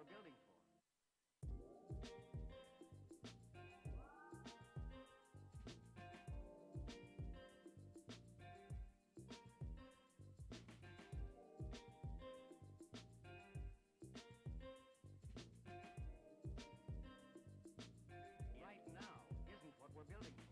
building for. Right now isn't what we're building for.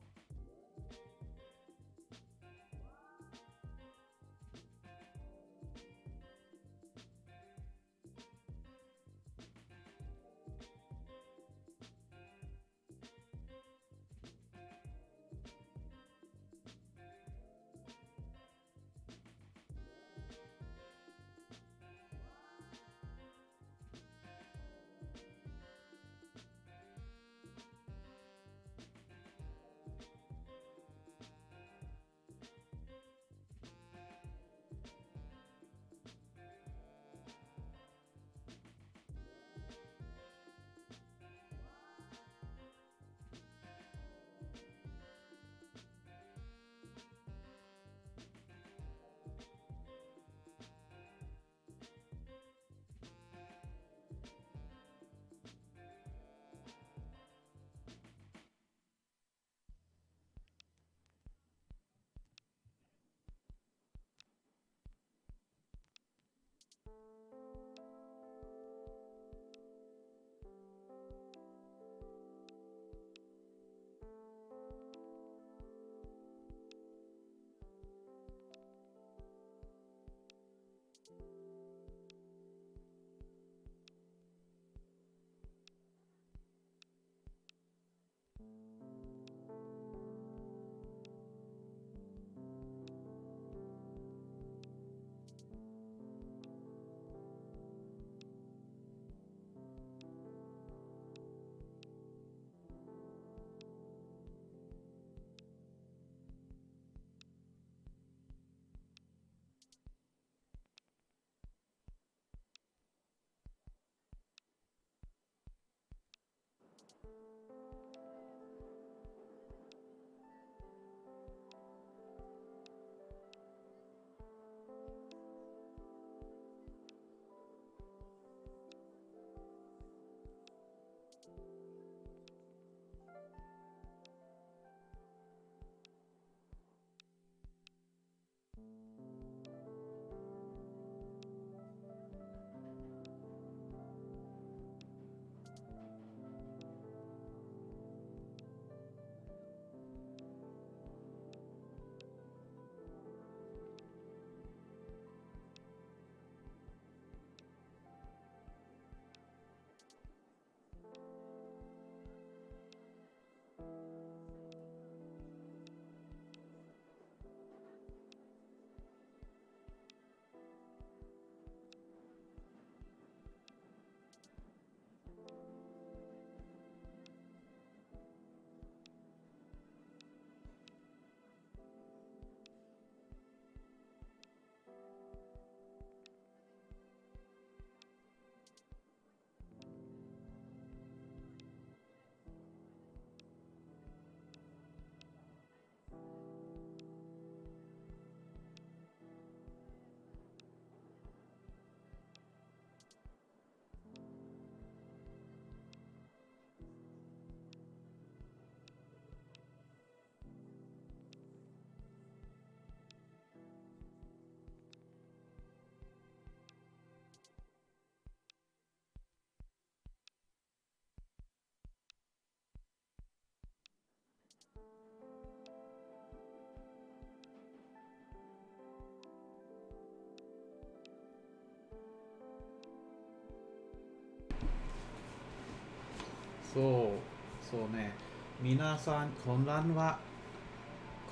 そうね。皆さん、こんばんは。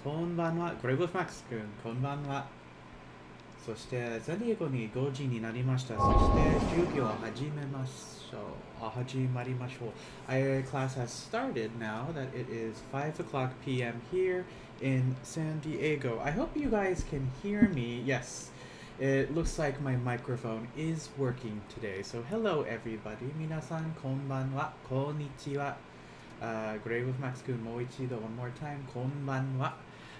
こんばんは。グレイブフマックス君、こんばんは。そして、ザディエゴに5時になりました。そして、授業を始めましょう。始まりましょう。Our class has started now that it is 5 o'clock p.m. here in San Diego. I hope you guys can hear me. Yes, it looks like my microphone is working today. So, hello everybody. 皆さん、こんばんは。こんにちは。Grave of Max Kun Moichido one more time. Konbanwa.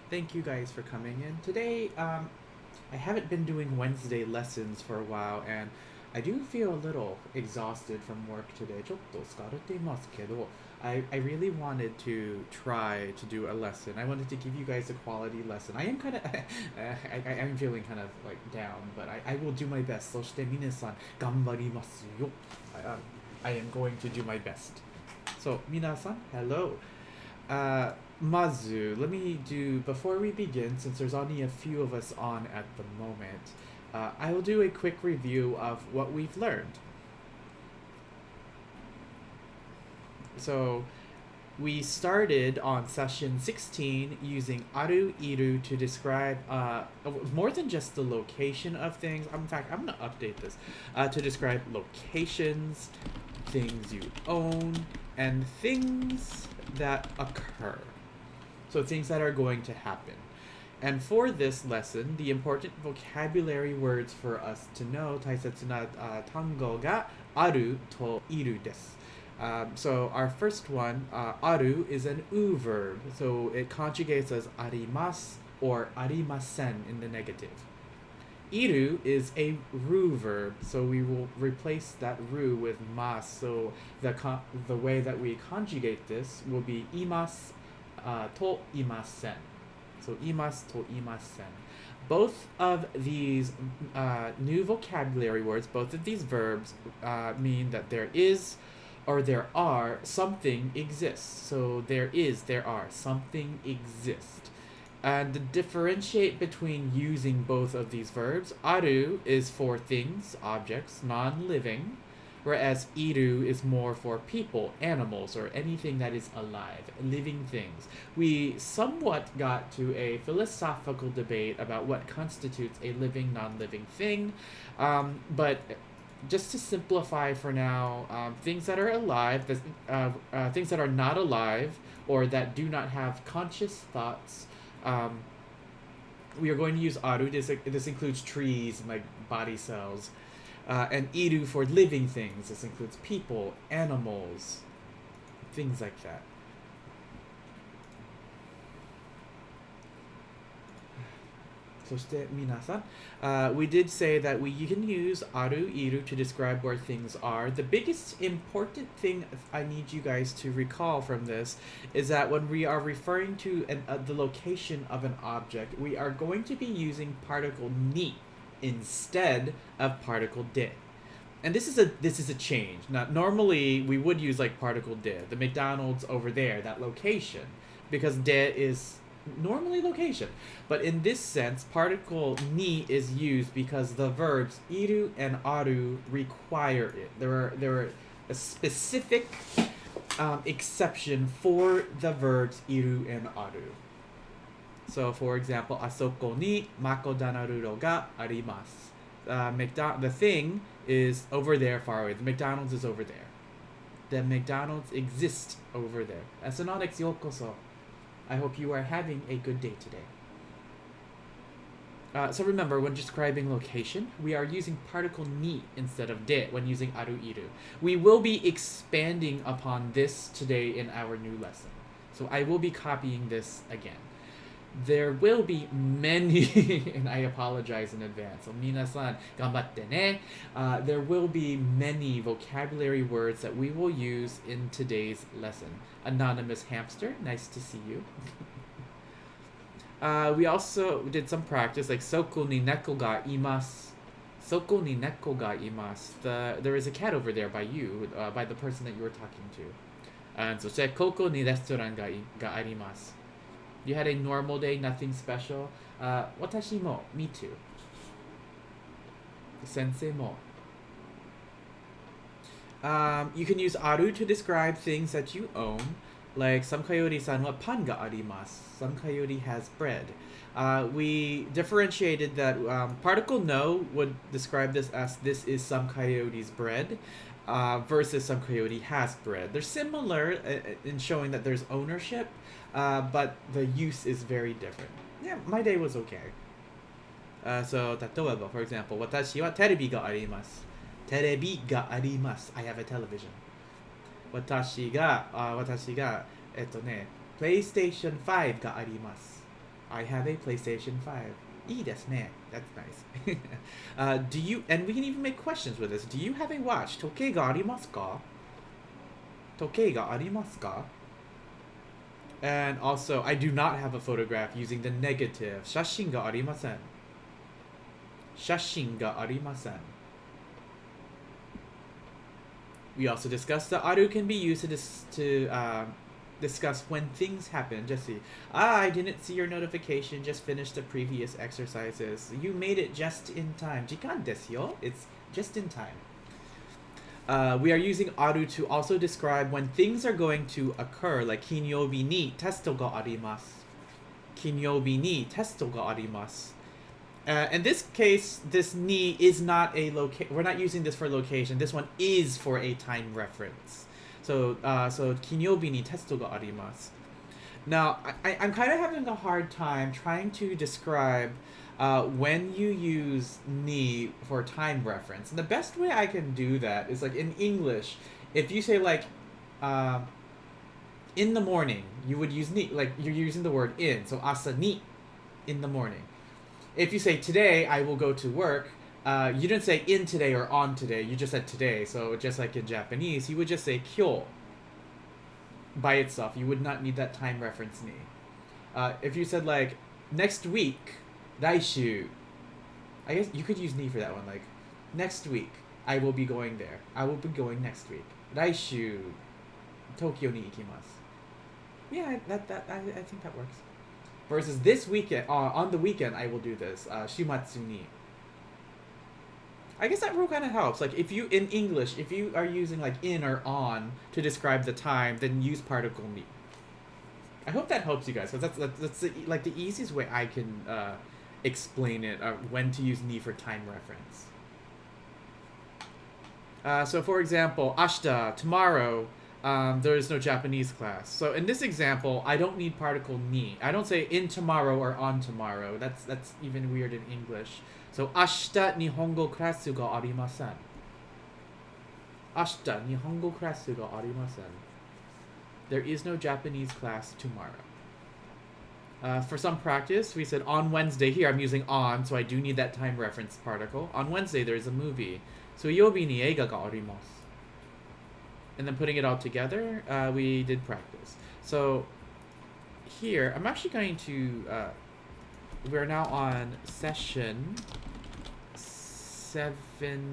Thank you guys for coming in. Today, I haven't been doing Wednesday lessons for a while, and I do feel a little exhausted from work today. ちょっと疲れていますけど, I really wanted to try to do a lesson. I wanted to give you guys a quality lesson. I am kind of, I'm feeling kind of like down, but I will do my best. そして皆さん頑張りますよ. I am going to do my best. So, 皆さん, hello. Mazu, let me do, before we begin, since there's only a few of us on at the moment, I will do a quick review of what we've learned. So, we started on session 16 using aru iru to describe more than just the location of things. In fact, I'm going to update this to describe locations, things you own, and things that occur. So things that are going to happen. And for this lesson, the important vocabulary words for us to know, 大切な単語があるといるです。So our first one, aru, is an u verb. So it conjugates as arimasu or arimasen in the negative. Iru is a ru verb, so we will replace that ru with mas. So the way that we conjugate this will be imasu to imasen. So imasu to imasen. Both of these new vocabulary words, both of these verbs mean that there is or there are, something exists. So there is, there are, something exists. And to differentiate between using both of these verbs, aru is for things, objects, non-living, whereas iru is more for people, animals, or anything that is alive, living things. We somewhat got to a philosophical debate about what constitutes a living, non-living thing, but just to simplify for now, things that are alive, things that are not alive, or that do not have conscious thoughts, we are going to use aru. This includes trees and like body cells, and iru for living things. This includes people, animals, things like that. We did say that you can use aru, iru to describe where things are. The biggest important thing I need you guys to recall from this is that when we are referring to the location of an object, we are going to be using particle ni instead of particle de. And this is a change. Now, normally we would use like particle de, the McDonald's over there, that location, because de is normally location. But in this sense, particle ni is used because the verbs iru and aru require it. There are a specific exception for the verbs iru and aru. So for example, asoko ni makodanaruro ga arimasu. The thing is over there far away. The McDonald's is over there. The McDonald's exists over there. Astronautics yokoso. I hope you are having a good day today. So remember, when describing location, we are using particle ni instead of de when using aru iru. We will be expanding upon this today in our new lesson. So I will be copying this again. There will be many, and I apologize in advance. So minasan, ganbatte ne. There will be many vocabulary words that we will use in today's lesson. Anonymous hamster, nice to see you. We also did some practice, like soko ni neko ga imasu. Soko ni neko ga imasu. There is a cat over there by you, by the person that you were talking to. And so, koko ni restaurant ga arimasu. You had a normal day, nothing special. Watashi mo, me too. Sensei mo. You can use aru to describe things that you own. Like, samkayori-san wa pan ga arimasu. Samkayori has bread. We differentiated that particle no would describe this as this is samkayori's bread. Versus samkayori has bread. They're similar in showing that there's ownership, but the use is very different. Yeah, my day was okay. So, 例えば, for example, 私はテレビがあります. テレビがあります. I have a television. 私が, PlayStation 5があります. I have a PlayStation 5. いいですね. That's nice. Do you, and we can even make questions with this. Do you have a watch? 時計がありますか? 時計がありますか? And also, I do not have a photograph using the negative. 写真がありません. 写真がありません. We also discussed that aru can be used to discuss when things happen. Just see. I didn't see your notification. Just finished the previous exercises. You made it just in time. 時間ですよ. It's just in time. We are using aru to also describe when things are going to occur, like 金曜日にテストがあります. 金曜日にテストがあります. In this case, this ni is not a location. We're not using this for location. This one is for a time reference. So 金曜日にテストがあります. Now, I'm kind of having a hard time trying to describe when you use ni for time reference. And the best way I can do that is like in English, if you say like in the morning, you would use ni, like you're using the word in. So asa ni, in the morning. If you say today, I will go to work, you didn't say in today or on today, you just said today. So just like in Japanese, you would just say kyo by itself. You would not need that time reference ni. If you said like next week, daishu, I guess you could use ni for that one. Like next week, I will be going there. I will be going next week. Daishu, Tokyo ni ikimasu. Yeah, I think that works. Versus this weekend, on the weekend, I will do this. Shimatsu ni. I guess that rule kind of helps. Like if you, in English, if you are using like in or on to describe the time, then use particle ni. I hope that helps you guys, because that's the easiest way I can explain it, when to use ni for time reference. So for example, ashita, tomorrow, there is no Japanese class. So in this example, I don't need particle ni. I don't say in tomorrow or on tomorrow. That's even weird in English. So 明日日本語クラスがありません. 明日日本語クラスがありません. There is no Japanese class tomorrow. For some practice, we said on Wednesday. Here I'm using on, so I do need that time reference particle. On Wednesday, there's a movie. 水曜日に映画があります. And then putting it all together, we did practice. So here, I'm actually going to... we're now on session 17.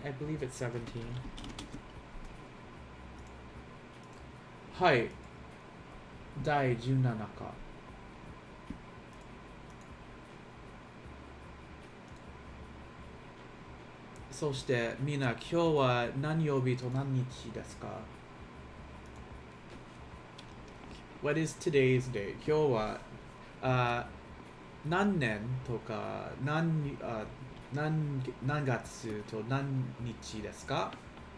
I believe it's 17. Hi. 第17課. So してみんな今日は何曜日と何日ですか? What is today's date? 今日は何年とか何月と何日ですか?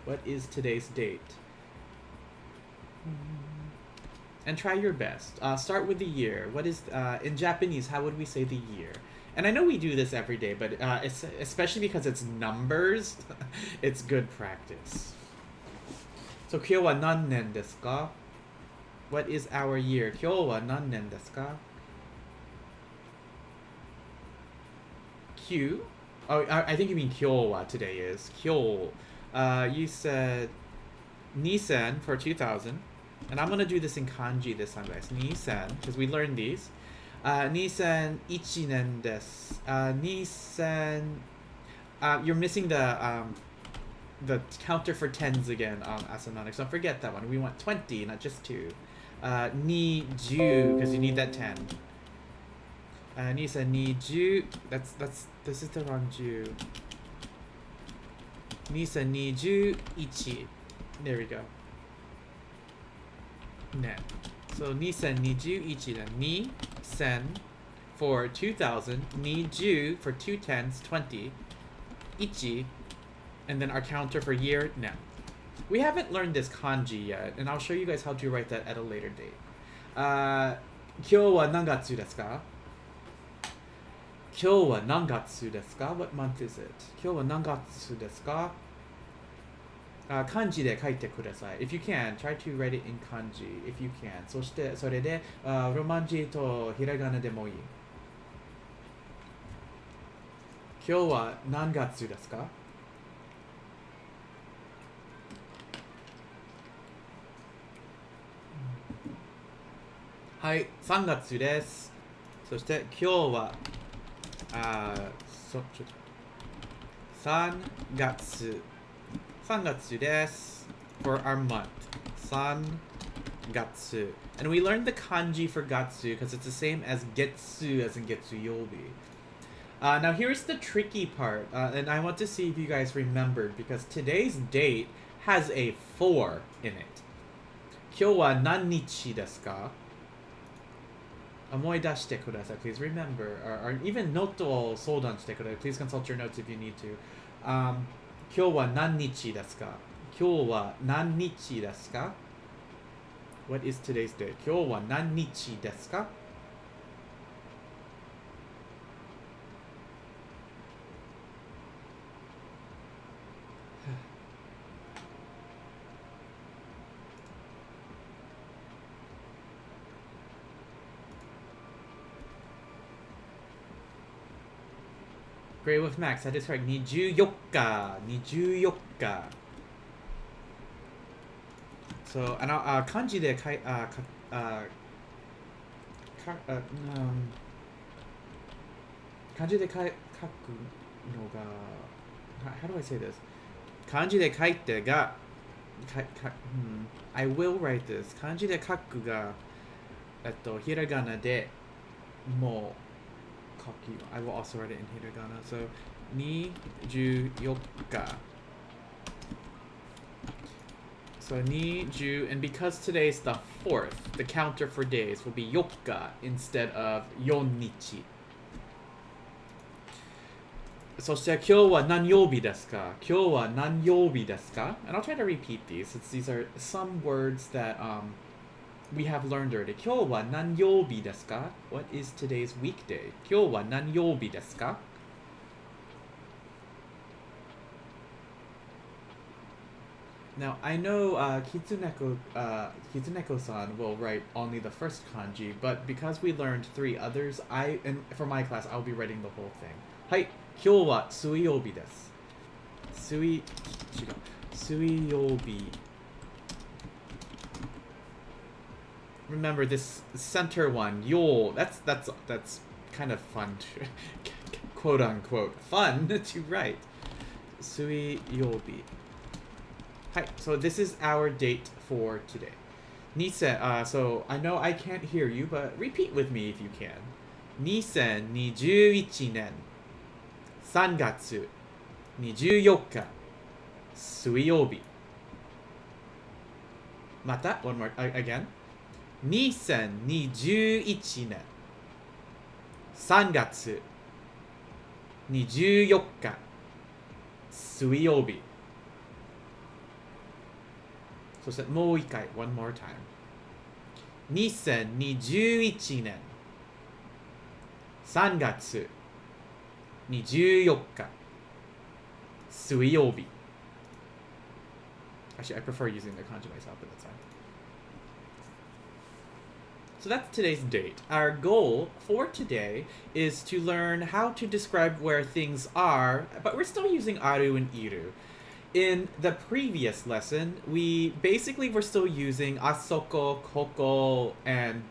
What is today's date? And try your best. Start with the year. What is in Japanese? How would we say the year? And I know we do this every day, but it's especially because it's numbers, it's good practice. So 今日は何年ですか? What is our year? 今日は何年ですか? Q? Oh, I think you mean 今日は today is. 今日. You said Nisan for 2000. And I'm going to do this in kanji this time, guys. Nisan, because we learned these. Nisan 1年です. Nisan... you're missing the counter for tens again, Asanonics. Don't forget that one. We want 20, not just 2. Ni 10, because you need that 10. Nisan ni 10. This is the wrong 10. Nisan ni 11. There we go. Ne. So Nisan ni 11 then. Ni sen for 2000. Ni 10 for 2 tens, 20. Ichi. And then our counter for year, now. We haven't learned this kanji yet, and I'll show you guys how to write that at a later date. 今日は何月ですか? 今日は何月ですか? What month is it? 今日は何月ですか? Kanji で書いてください. If you can, try to write it in kanji, if you can. そして、それで、ロマンジとひらがなでもいい.今日は何月ですか？はい、3月です。そして今日は3月3月です。For our month. 3月. And we learned the kanji for gatsu because it's the same as getsu as in getsuyobi. Now here's the tricky part, and I want to see if you guys remembered because today's date has a 4 in it. 今日は何日ですか？思い出してください. Please remember, or even note を相談してください. Please consult your notes if you need to. 今日は何日ですか？今日は何日ですか？ What is today's date? 今日は何日ですか？Great with Max, that is correct. 24日 24日 So, 漢字で書い漢字で書くのが how do I say this? 漢字で書いてがI will write this. 漢字で書くがひらがなでもう書き I will also write it in hiragana. So 24日 So 20 and because today's the 4th, the counter for days will be yokka instead of yonichi. そして今日は何曜日ですか？今日は何曜日ですか？ And I'll try to repeat these since these are some words that we have learned already. 今日は何曜日ですか? What is today's weekday? 今日は何曜日ですか? Now, I know Kitsuneko-san will write only the first kanji, but because we learned 3 others, and for my class, I'll be writing the whole thing. はい、今日は水曜日です。水曜日 Remember this center one, yo, that's kind of fun to quote unquote fun to write. 水曜日 Hi, so this is our date for today. Nisen, so I know I can't hear you, but repeat with me if you can. 2021年3月24日水曜日また one more again 2021年3月24日水曜日そしてもう一回 one more time 2021年3月24日水曜日 Actually, I prefer using the kanji myself, but that's fine. So that's today's date. Our goal for today is to learn how to describe where things are, but we're still using aru and iru. In the previous lesson, we basically were still using asoko, koko, and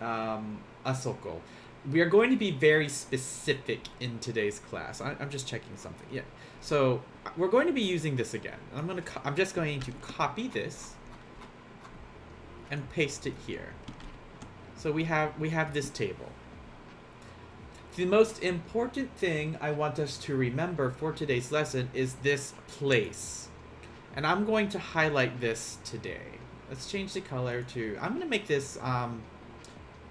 asoko. We are going to be very specific in today's class. I'm just checking something. Yeah. So we're going to be using this again. I'm just going to copy this and paste it here. So we have this table. The most important thing I want us to remember for today's lesson is this place. And I'm going to highlight this today. Let's change the color to, I'm going to make this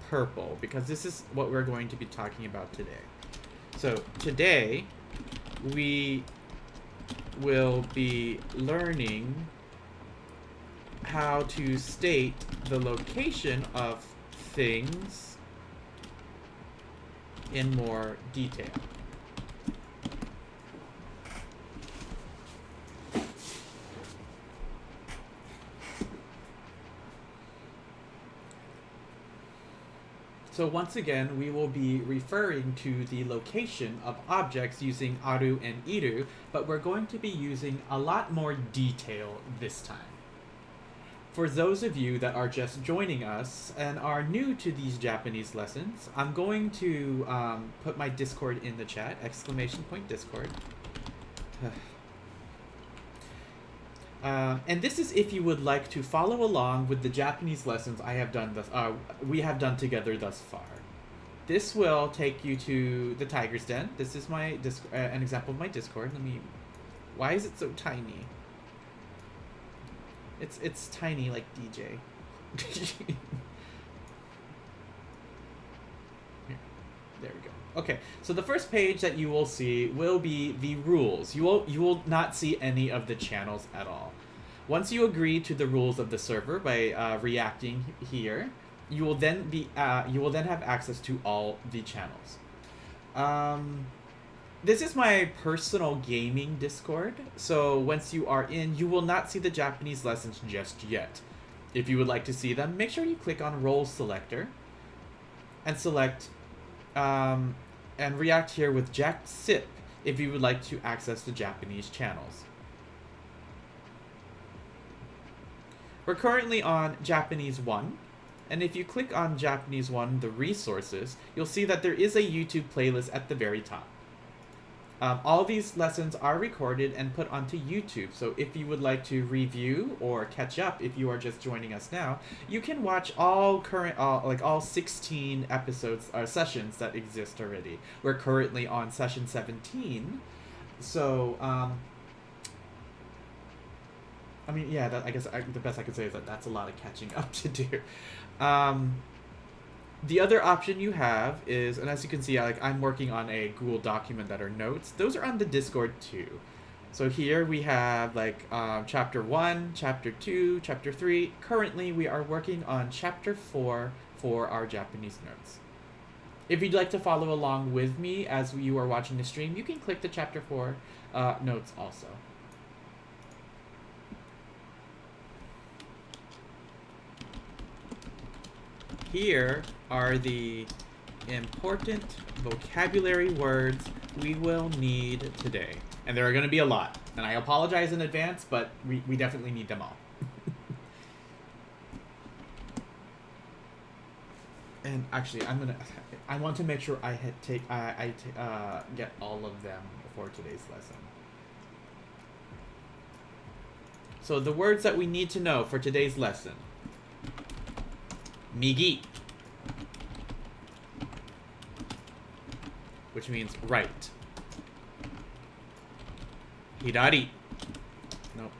purple because this is what we're going to be talking about today. So today we will be learning how to state the location of things in more detail. So once again, we will be referring to the location of objects using aru and iru, but we're going to be using a lot more detail this time. For those of you that are just joining us and are new to these Japanese lessons, I'm going to put my Discord in the chat, !Discord. And this is if you would like to follow along with the Japanese lessons we have done together thus far. This will take you to the Tiger's Den. This is my an example of my Discord. Why is it so tiny? It's tiny like DJ. Here, there we go. Okay, so the first page that you will see will be the rules. You will not see any of the channels at all. Once you agree to the rules of the server by reacting here, you will then have access to all the channels. This is my personal gaming Discord, so once you are in, you will not see the Japanese lessons just yet. If you would like to see them, make sure you click on Role Selector and select and react here with Jack Sip if you would like to access the Japanese channels. We're currently on Japanese 1, and if you click on Japanese 1, the resources, you'll see that there is a YouTube playlist at the very top. All these lessons are recorded and put onto YouTube, so if you would like to review or catch up if you are just joining us now, you can watch all 16 episodes or sessions that exist already. We're currently on session 17, so I mean, yeah, I guess the best I could say is that that's a lot of catching up to do. The other option you have is, and as you can see, I'm working on a Google document that are notes. Those are on the Discord too. So here we have chapter 1, chapter 2, chapter 3. Currently we are working on chapter 4 for our Japanese notes. If you'd like to follow along with me as you are watching the stream, you can click the chapter 4 notes also. Here are the important vocabulary words we will need today. And there are going to be a lot. And I apologize in advance, but we definitely need them all. And actually, I want to make sure I get all of them for today's lesson. So the words that we need to know for today's lesson. Migi, which means right. Hidari, nope.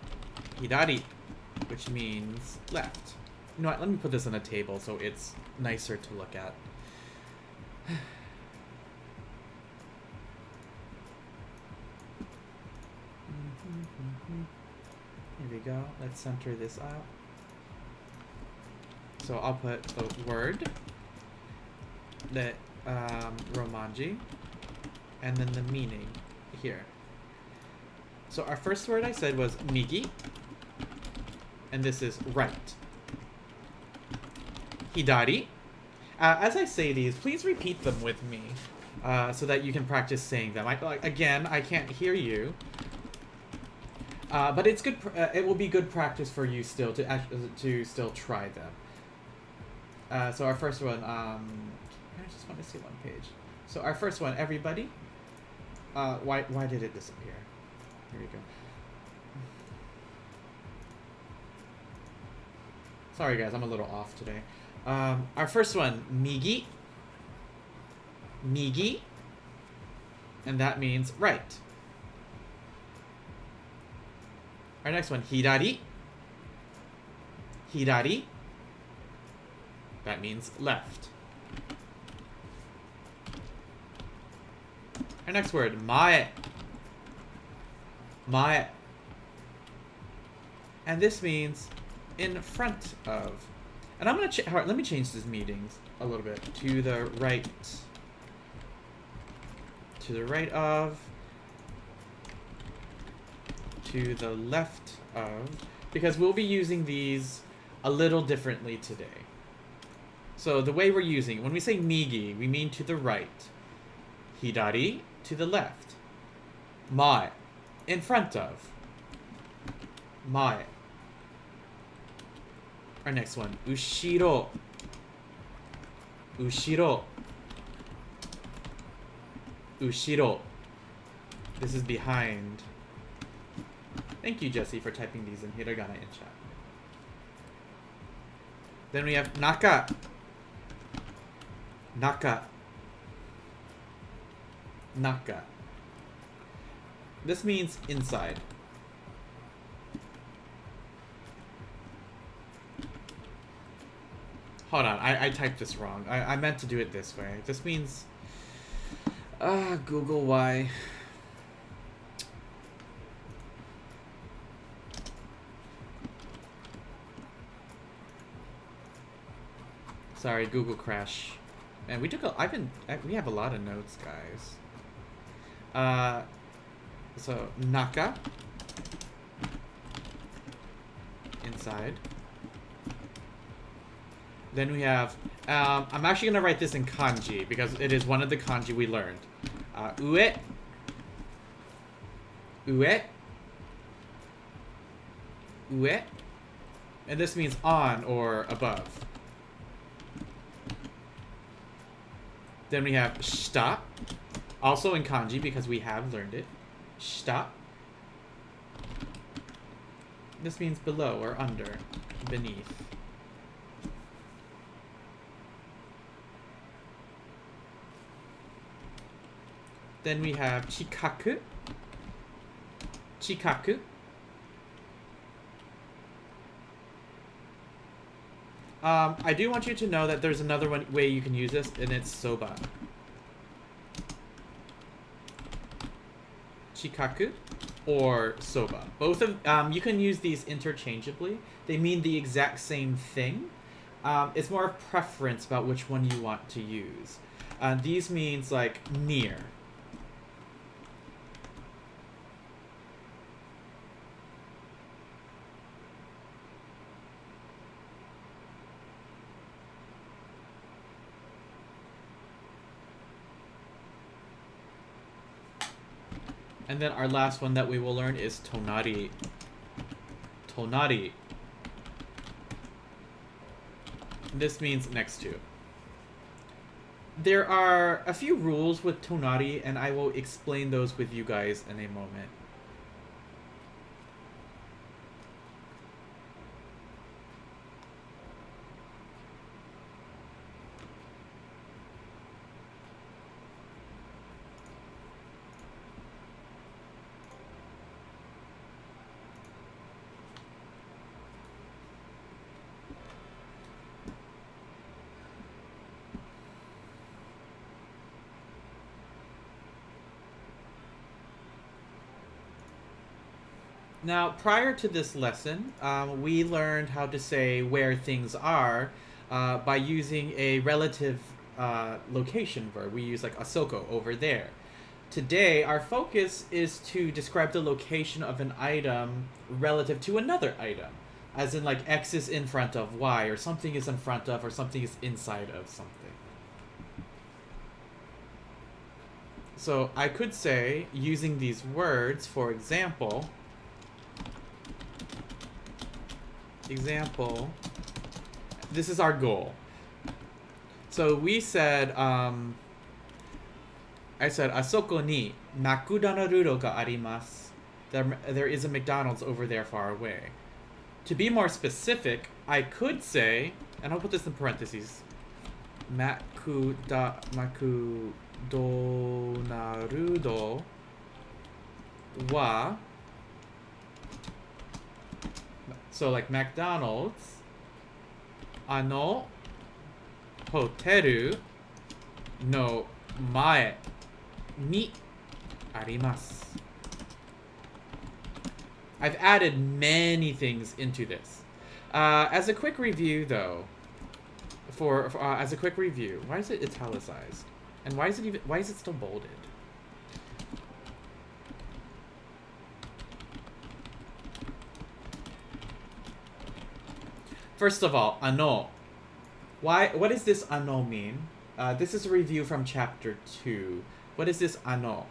Hidari, which means left. You know what? Let me put this on a table so it's nicer to look at. Here we go. Let's center this out. So I'll put the word, the romanji, and then the meaning here. So our first word I said was migi, and this is right. Hidari. As I say these, please repeat them with me so that you can practice saying them. Again, I can't hear you. But it's good. It will be good practice for you still to still try them. So our first one, I just want to see one page. So our first one, everybody. Why did it disappear? Here we go. Sorry guys, I'm a little off today. Our first one, migi. Migi. And that means right. Our next one, hidari. Hidari. That means left. Our next word, mae. Mae. And this means in front of. And I'm going to let me change these meanings a little bit. To the right. To the right of. To the left of. Because we'll be using these a little differently today. So the way we're using, when we say migi, we mean to the right. Hidari, to the left. Mae, in front of. Mae. Our next one, ushiro. Ushiro. Ushiro. This is behind. Thank you, Jesse, for typing these in hiragana in chat. Then we have naka. Naka. Naka. This means inside. Hold on, I typed this wrong. I meant to do it this way. This means... Google, why? Sorry, Google crash. And we took we have a lot of notes, guys. So, naka. Inside. Then we have, I'm actually going to write this in kanji because it is one of the kanji we learned. Ue. Ue. Ue. And this means on or above. Then we have shita. Also in kanji because we have learned it. Shita. This means below or under, beneath. Then we have chikaku. Chikaku. I do want you to know that there's another way you can use this, and it's soba. Chikaku or soba. Both of you can use these interchangeably. They mean the exact same thing. It's more of preference about which one you want to use. These means like near. And then our last one that we will learn is Tonari. Tonari. This means next to. There are a few rules with Tonari, and I will explain those with you guys in a moment. Now, prior to this lesson, we learned how to say where things are by using a relative location verb. We use like asoko, over there. Today, our focus is to describe the location of an item relative to another item. As in like X is in front of Y, or something is in front of, or something is inside of something. So I could say, using these words, for example... this is our goal. So we said, I said, asoko ni makudanaruro ga arimasu. There is a McDonald's over there far away. To be more specific, I could say, and I'll put this in parentheses, makudonarudo wa. So like McDonald's, ano hoteru no mae ni arimasu. I've added many things into this. As a quick review, though, as a quick review, why is it italicized, and why is it still bolded? First of all, ano. What does this ano mean? This is a review from chapter 2. What is this ano?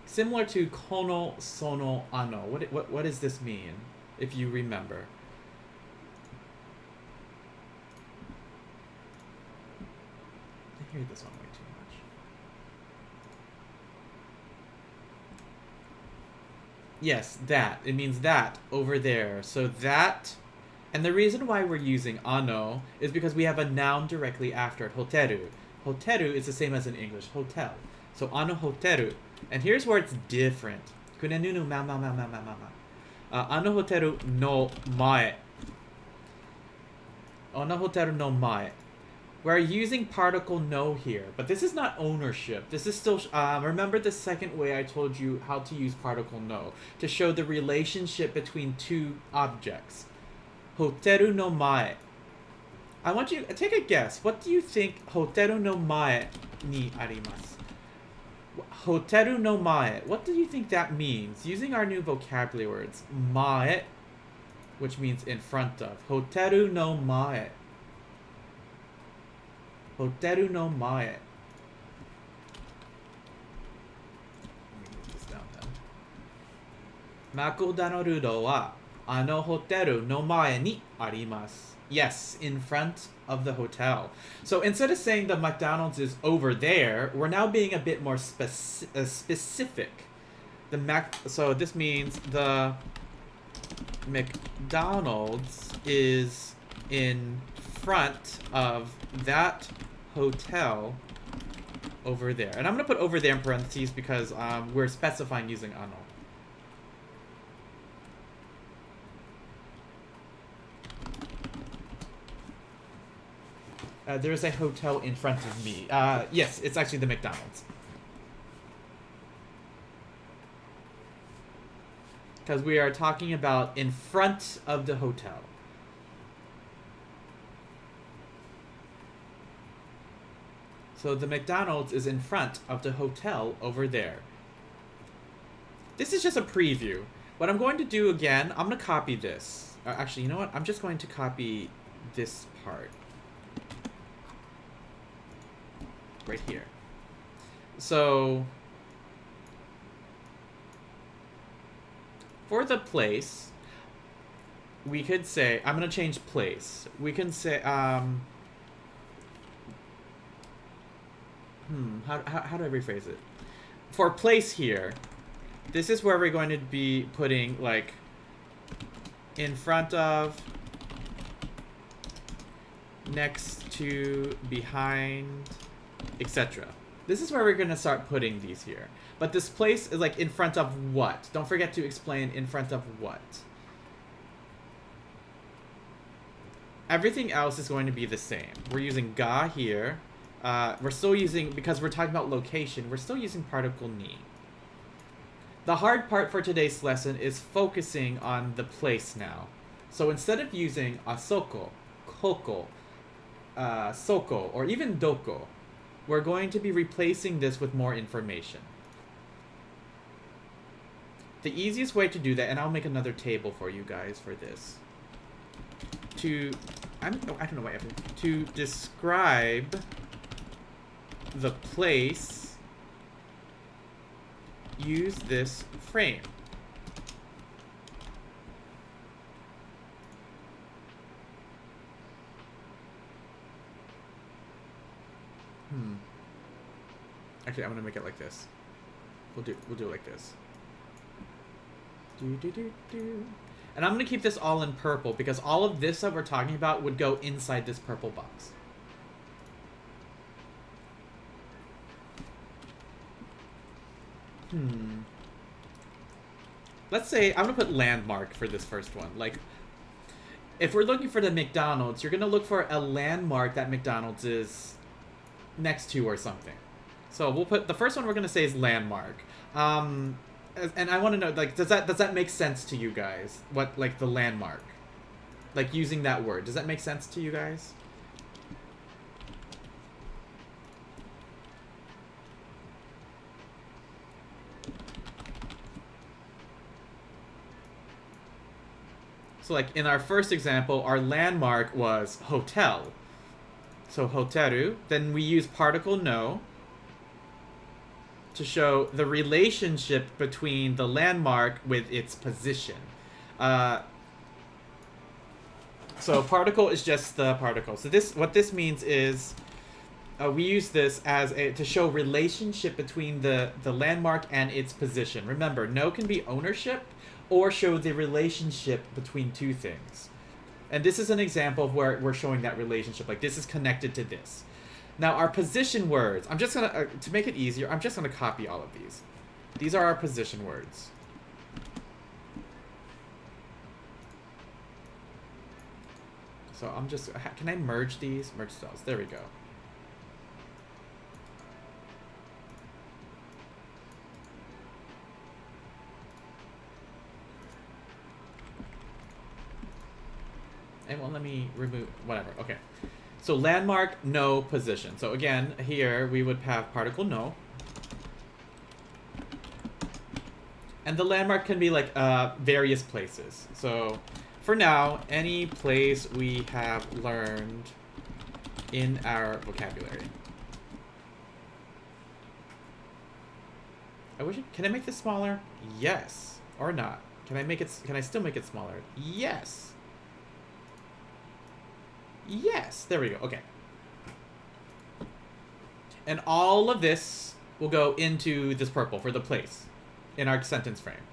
Similar to kono sono ano. What does this mean? If you remember. I hear this one way too much. Yes, that. It means that over there. So that, and the reason why we're using ano is because we have a noun directly after it. Hoteru. Hoteru is the same as in English. Hotel. So ano hoteru. And here's where it's different. Kunenunu ma ma ma ma ma ma ma. Ano hoteru no mae. Ano hoteru no mae. We're using particle no here, but this is not ownership. This is still, remember the second way I told you how to use particle no, to show the relationship between two objects. Hoteru no mae. I want you to take a guess. What do you think hoteru no mae ni arimasu? Hoteru no mae. What do you think that means? Using our new vocabulary words. Mae, which means in front of. Hoteru no mae. Hoteru no mae. Let me move this down then. Makoda no rudo wa ano hoteru no mae ni arimasu. Yes, in front of the hotel. So instead of saying the McDonald's is over there, we're now being a bit more specific. So this means the McDonald's is in front of that hotel over there. And I'm going to put over there in parentheses because we're specifying using ano. There's a hotel in front of me. Yes, it's actually the McDonald's. Because we are talking about in front of the hotel. So the McDonald's is in front of the hotel over there. This is just a preview. What I'm going to do again, I'm going to copy this. Actually, you know what? I'm just going to copy this part. Right here. So for the place, we could say, I'm going to change place. We can say, how do I rephrase it? For place here, this is where we're going to be putting, like, in front of, next to, behind, etc. This is where we're going to start putting these here. But this place is, like, in front of what? Don't forget to explain in front of what. Everything else is going to be the same. We're using ga here. We're still using, because we're talking about location, we're still using particle ni. The hard part for today's lesson is focusing on the place now. So instead of using asoko, koko, soko, or even doko, we're going to be replacing this with more information. The easiest way to do that, and I'll make another table for you guys for this. I don't know why I have to describe the place, use this frame. Actually, I'm gonna make it like this. We'll do it like this. And I'm gonna keep this all in purple because all of this that we're talking about would go inside this purple box. Let's say I'm gonna put landmark for this first one. Like, if we're looking for the McDonald's, you're gonna look for a landmark that McDonald's is next to or something. So we'll put the first one we're gonna say is landmark. And I want to know, like, does that make sense to you guys? What, like, the landmark, like, using that word, does that make sense to you guys? So like in our first example, our landmark was hotel. So hoteru. Then we use particle no to show the relationship between the landmark with its position. So particle is just the particle. So what this means is we use this as to show relationship between the landmark and its position. Remember, no can be ownership or show the relationship between two things. And this is an example of where we're showing that relationship. Like this is connected to this. Now our position words, I'm just gonna, to make it easier, I'm just gonna copy all of these. These are our position words. So I'm just, can I merge these? Merge cells, there we go. It won't let me remove, whatever, okay. So landmark, no, position. So again, here we would have particle no. And the landmark can be like various places. So for now, any place we have learned in our vocabulary. Can I make this smaller? Yes. Or not. Can I still make it smaller? Yes. Yes, there we go. Okay. And all of this will go into this purple for the place in our sentence frame.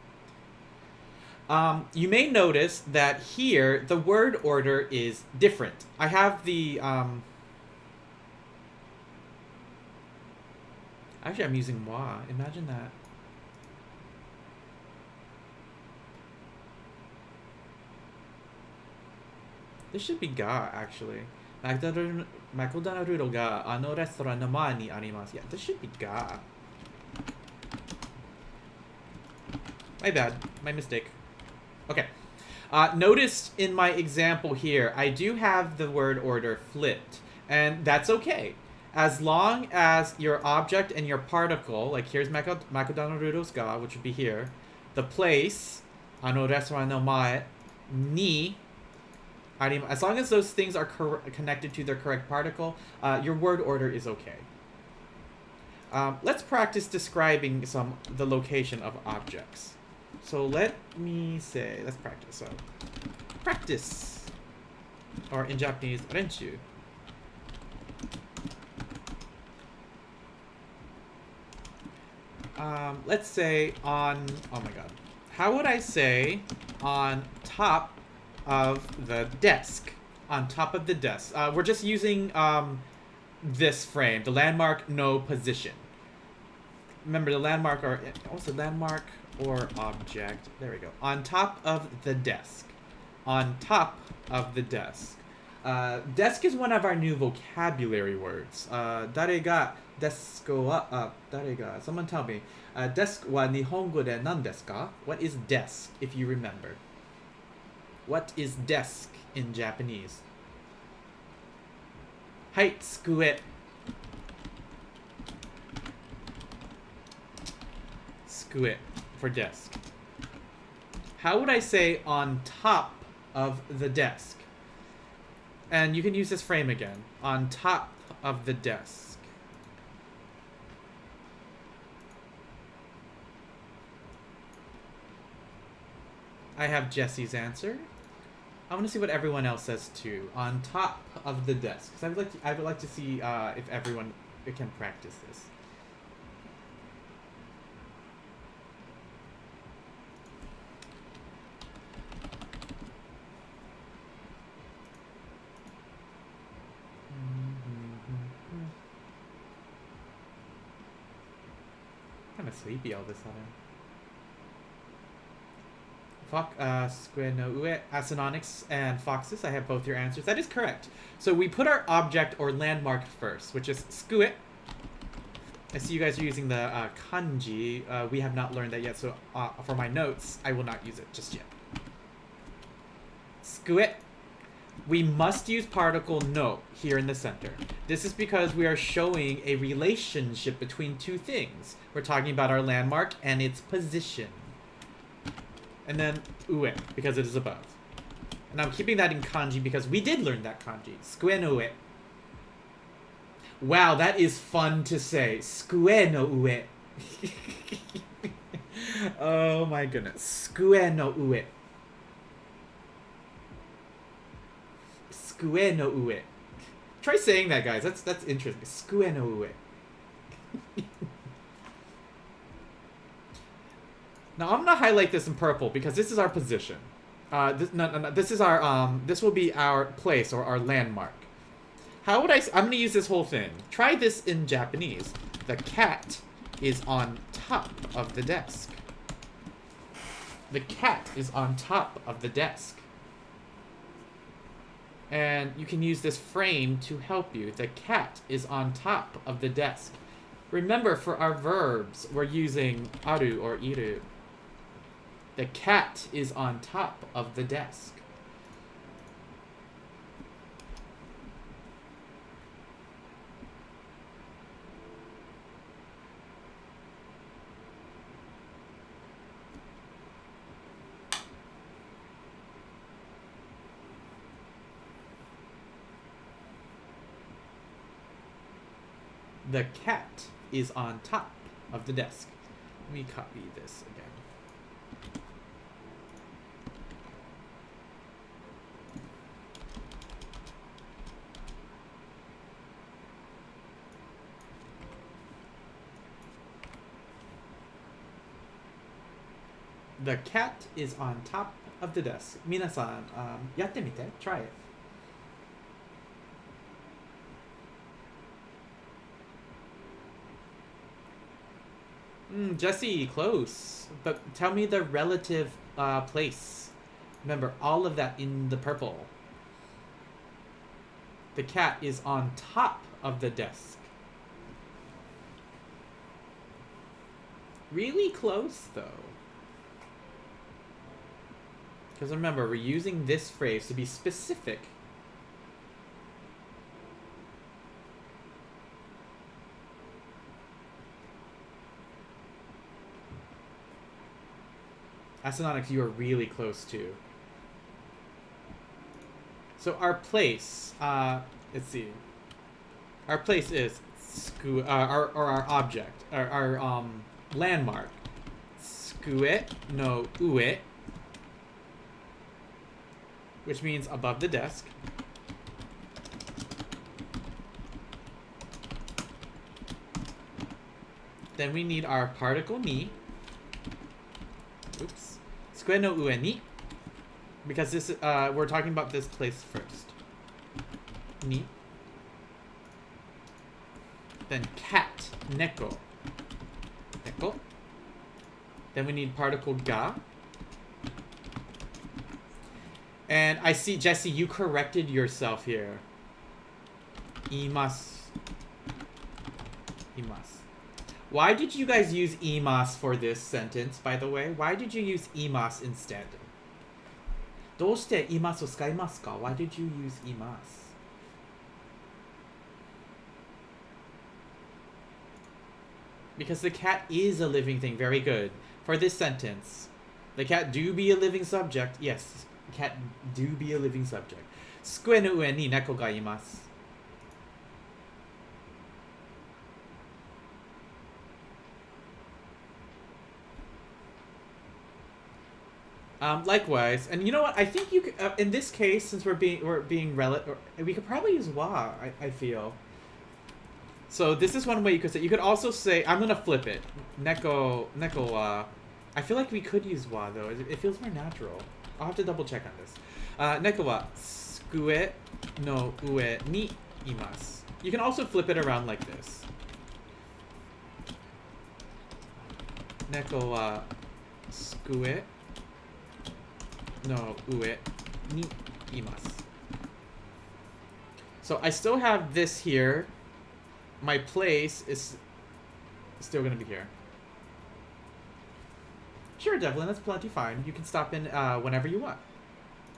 You may notice that here the word order is different. I have the actually I'm using wa. Imagine that. This should be ga, actually. McDonald's ga ano restaurant naman ni arimasu. Yeah, this should be ga. My bad. My mistake. Okay. Notice in my example here, I do have the word order flipped. And that's okay. As long as your object and your particle, like here's McDonald's ga, which would be here. The place, ano restaurant namae, ni, as long as those things are connected to their correct particle, your word order is okay. Let's practice describing the location of objects. So let me say, let's practice. So practice, or in Japanese, renshu. Let's say on, oh my god. How would I say on top of the desk? On top of the desk. We're just using this frame, the landmark no position. Remember the landmark or also landmark or object. There we go. On top of the desk. On top of the desk. Desk is one of our new vocabulary words. Dare ga desu wa dare ga? Someone tell me. Desk wa nihongo de nan desu ka? What is desk if you remember? What is desk in Japanese? Hai, tsukue. Tsukue for desk. How would I say on top of the desk? And you can use this frame again. On top of the desk. I have Jesse's answer. I want to see what everyone else says too. On top of the desk. Because I would like to see if everyone can practice this. Kind of sleepy all of a sudden. Square no ue, Asononyx and Foxes, I have both your answers. That is correct. So we put our object or landmark first, which is skue. I see you guys are using the kanji. We have not learned that yet, so for my notes, I will not use it just yet. Skue. We must use particle no here in the center. This is because we are showing a relationship between two things. We're talking about our landmark and its position. And then ue, because it is above. And I'm keeping that in kanji because we did learn that kanji. Skue no ue. Wow, that is fun to say. Skue no ue. Oh my goodness. Skue no ue. Skue no ue. Try saying that, guys. That's interesting. Skue no ue. Now I'm gonna highlight this in purple because this is our position. This is our this will be our place or our landmark. How would I'm gonna use this whole thing. Try this in Japanese. The cat is on top of the desk. The cat is on top of the desk. And you can use this frame to help you. The cat is on top of the desk. Remember, for our verbs, we're using aru or iru. The cat is on top of the desk. The cat is on top of the desk. Let me copy this again. The cat is on top of the desk. 皆さん、やってみて。Try it. Jesse, close. But tell me the relative place. Remember, all of that in the purple. The cat is on top of the desk. Really close, though. Because remember, we're using this phrase to be specific. Asanonics, you are really close too. So our place, let's see. Our place is our object, our landmark. Skue no ue, which means above the desk. Then we need our particle ni. Oops. Skue no ue ni. Because this we're talking about this place first. Ni. Then cat, neko. Neko. Then we need particle ga. And I see, Jesse, you corrected yourself here. Imasu. Imasu. Why did you guys use imasu for this sentence, by the way? Why did you use imasu instead? どうしてimasuを使いますか? Why did you use imasu? Because the cat is a living thing. Very good. For this sentence, the cat do be a living subject. Yes, cat do be a living subject. 机の上に猫がいます. Likewise, and you know what? I think you could, in this case, since we're being relative, we could probably use wa. I feel. So this is one way you could say. You could also say, I'm gonna flip it. Neko wa. I feel like we could use wa though. It feels more natural. I'll have to double check on this. Neko wa skue no ue ni imasu. You can also flip it around like this. Neko wa skue no ue ni imasu. So I still have this here. My place is still gonna be here. Sure, Devlin, that's plenty fine. You can stop in whenever you want.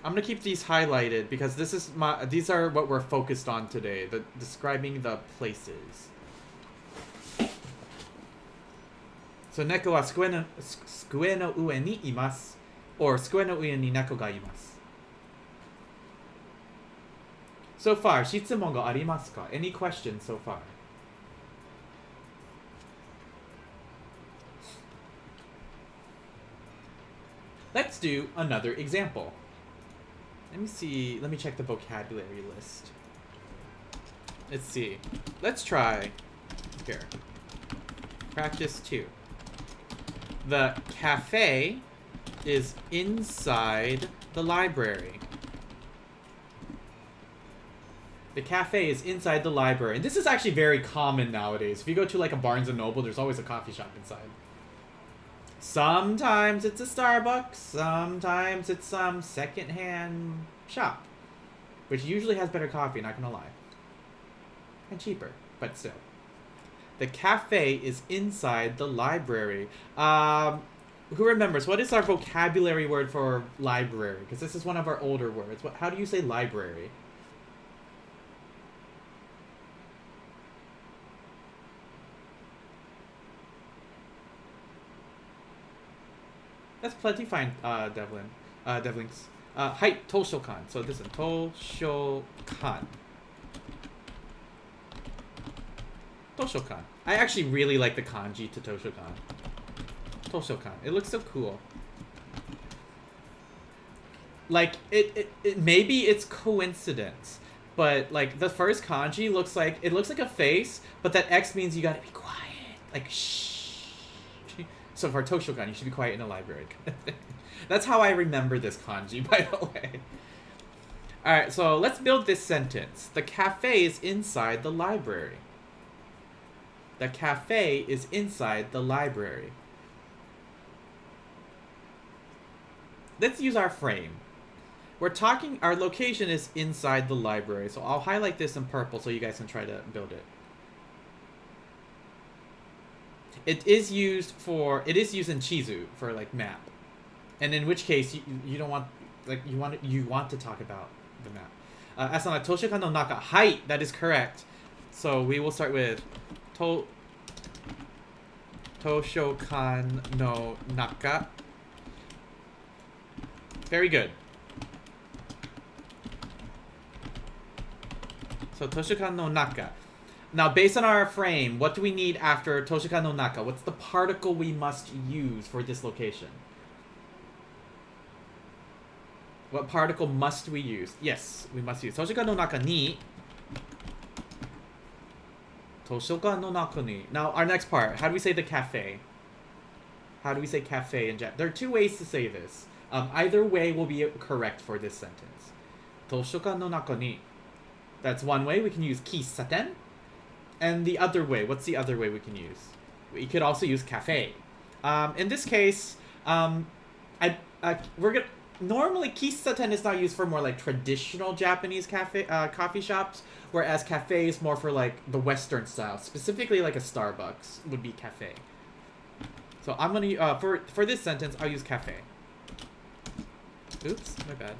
I'm gonna keep these highlighted because these are what we're focused on today. Describing the places. So neko wa skue no ue ni imasu, or skue no ue ni neko ga imasu. So far, 質問がありますか? Any questions so far? Let's do another example. Let me see. Let me check the vocabulary list. Let's see. Let's try here. Practice 2. The cafe is inside the library. The cafe is inside the library. And this is actually very common nowadays. If you go to like a Barnes & Noble, there's always a coffee shop inside. Sometimes it's a Starbucks. Sometimes it's some secondhand shop. Which usually has better coffee, not gonna lie. And cheaper, but still. The cafe is inside the library. Who remembers? What is our vocabulary word for library? Because this is one of our older words. How do you say library? That's plenty fine, Devlin. Devlinks. Hi, Toshokan. So this is Toshokan. Toshokan. I actually really like the kanji to Toshokan. Toshokan. It looks so cool. Like, it maybe it's coincidence, but like the first kanji looks like a face, but that X means you gotta be quiet. Like, shh. So for Toshokan, you should be quiet in a library. That's how I remember this kanji, by the way. Alright, so let's build this sentence. The cafe is inside the library. The cafe is inside the library. Let's use our frame. We're talking, our location is inside the library. So I'll highlight this in purple so you guys can try to build it. It is used in Chizu for like map. And in which case you don't want, like, you want to talk about the map. Asana, Toshokan no naka. Hai, that is correct. So we will start with Toshokan no naka. Very good. So Toshokan no naka. Now, based on our frame, what do we need after Toshokan no naka? What's the particle we must use for this location? What particle must we use? Yes, we must use Toshokan no naka ni. Toshokan no naka ni. Now, our next part. How do we say the cafe? How do we say cafe in Japanese? There are two ways to say this. Either way will be correct for this sentence. Toshokan no naka ni. That's one way. We can use kissaten. And the other way, what's the other way we can use? We could also use cafe. In this case, normally kissaten is not used for more like traditional Japanese coffee shops, whereas cafe is more for like the Western style. Specifically, like a Starbucks would be cafe. So I'm gonna for this sentence, I'll use cafe. Oops, my bad.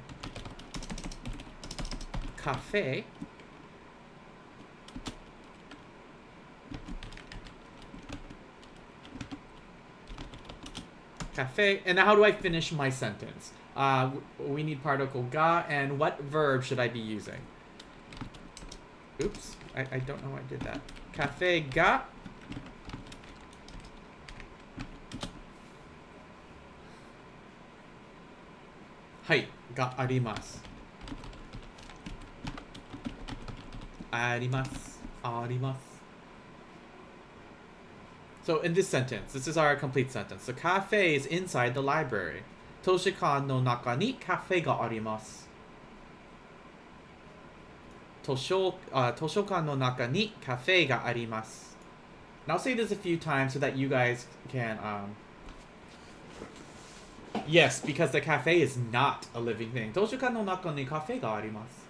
Cafe. Cafe. And now how do I finish my sentence? We need particle ga, and what verb should I be using? Oops, I don't know why I did that. Cafe ga. Hai, ga arimasu. Arimasu. So in this sentence, this is our complete sentence. The cafe is inside the library. Toshokan no naka ni cafe ga arimasu. Toshokan no naka ni cafe ga arimasu. And I'll say this a few times so that you guys can... Yes, because the cafe is not a living thing. Toshokan no naka ni cafe ga arimasu.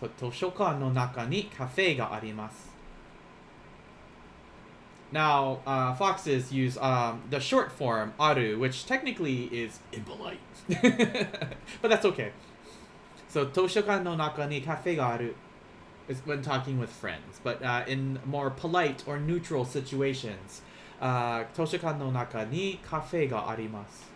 So, Toshokan no naka ni cafe ga arimasu. Now, foxes use the short form, aru, which technically is impolite. But that's okay. So, Toshokan no naka ni cafe ga aru is when talking with friends. But in more polite or neutral situations, Toshokan no naka ni cafe ga arimasu.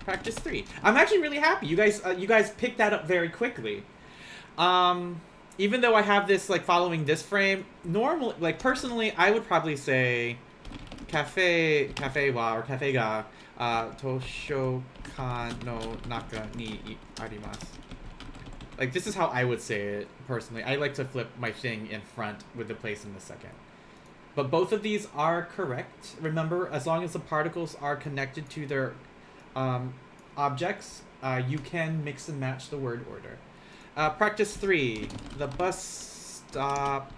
Practice 3. I'm actually really happy. You guys picked that up very quickly. Even though I have this like following this frame, normally, like personally, I would probably say cafe wa or cafe ga toshokan no naka ni arimasu. Like this is how I would say it personally. I like to flip my thing in front with the place in the second. But both of these are correct. Remember, as long as the particles are connected to their objects, you can mix and match the word order. Practice 3. The bus stop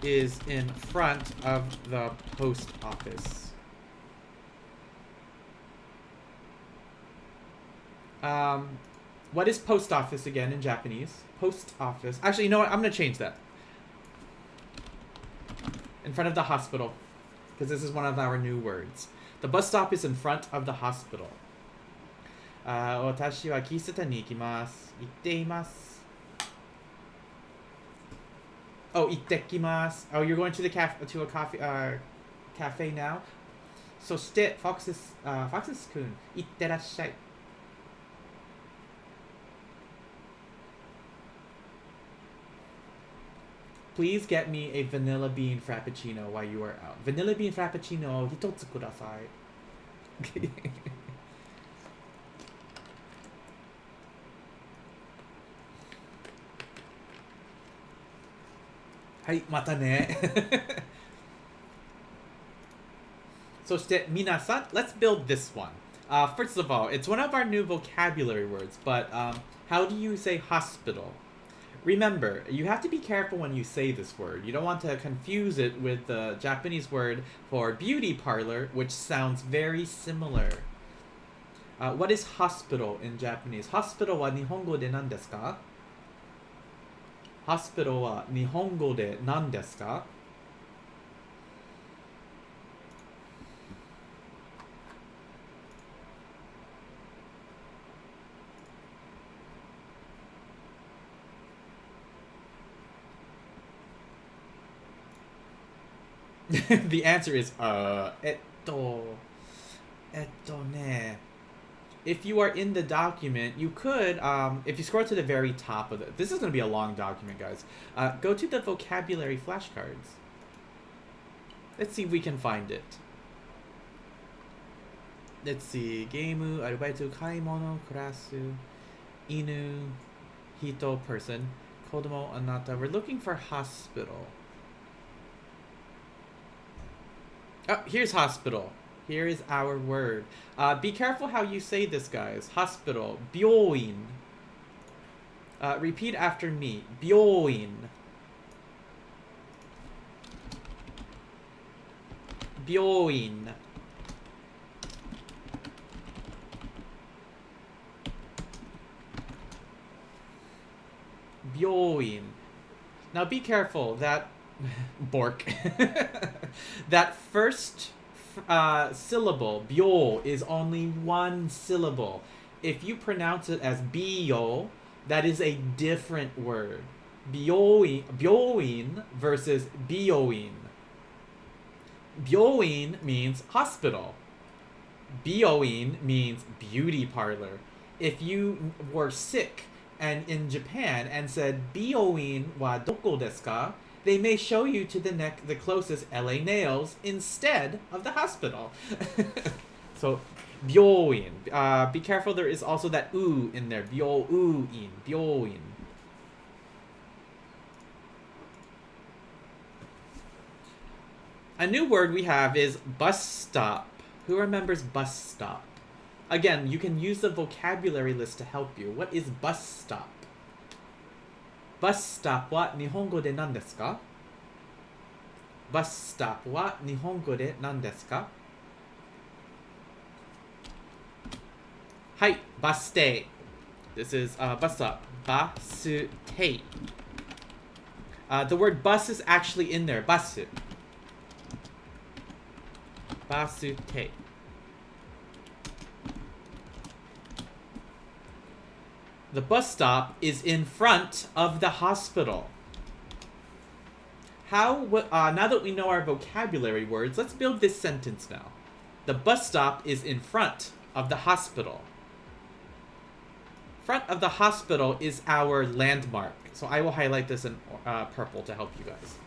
is in front of the post office. What is post office again in Japanese? Post office. Actually, you know what? I'm going to change that. In front of the hospital. Because this is one of our new words. The bus stop is in front of the hospital. 私は喫茶店に行きます。行っています。Oh, 行ってきます。Oh, you're going to a cafe now? そして、Foxes 君、行ってらっしゃい。Please get me a vanilla bean frappuccino while you are out. Vanilla bean frappuccino 一つください。はい、またね。そして皆さん、let's build this one. First of all, it's one of our new vocabulary words, but how do you say hospital? Remember, you have to be careful when you say this word. You don't want to confuse it with the Japanese word for beauty parlor, which sounds very similar. What is hospital in Japanese? Hospital は日本語で何ですか? Hospital は日本語で何ですか? The answer is, ne. If you are in the document, you could, if you scroll to the very top of it, this is going to be a long document, guys. Go to the vocabulary flashcards. Let's see if we can find it. Let's see. Geimu, arubaito, kaimono, kurasu, inu, hito, person, kodomo, anata. We're looking for hospital. Oh, here's hospital. Here is our word. Be careful how you say this, guys. Hospital. Byoin. Repeat after me. Byoin. Byoin. Byoin. Now be careful that Bork. That first syllable, byo, is only one syllable. If you pronounce it as biyo, that is a different word. Byoin versus bioin. Byoin means hospital. Bioin means beauty parlor. If you were sick and in Japan and said bioin wa doko desu ka, they may show you to the closest LA Nails instead of the hospital. So, byoin. Be careful, there is also that u in there. Byo-u-in. Byoin. A new word we have is bus stop. Who remembers bus stop? Again, you can use the vocabulary list to help you. What is bus stop? Bus stop は日本語で何ですか? Bus stop は日本語で何ですか? はい、バス停. This is bus stop. バス停. The word bus is actually in there. バス. バス停. The bus stop is in front of the hospital. now that we know our vocabulary words, let's build this sentence now. The bus stop is in front of the hospital. Front of the hospital is our landmark. So I will highlight this in purple to help you guys.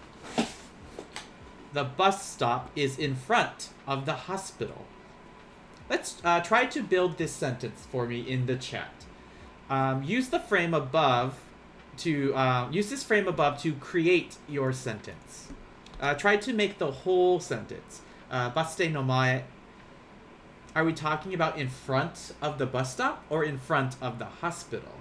The bus stop is in front of the hospital. Let's try to build this sentence for me in the chat. Use this frame above to create your sentence. Try to make the whole sentence. Basute no mae. Are we talking about in front of the bus stop or in front of the hospital?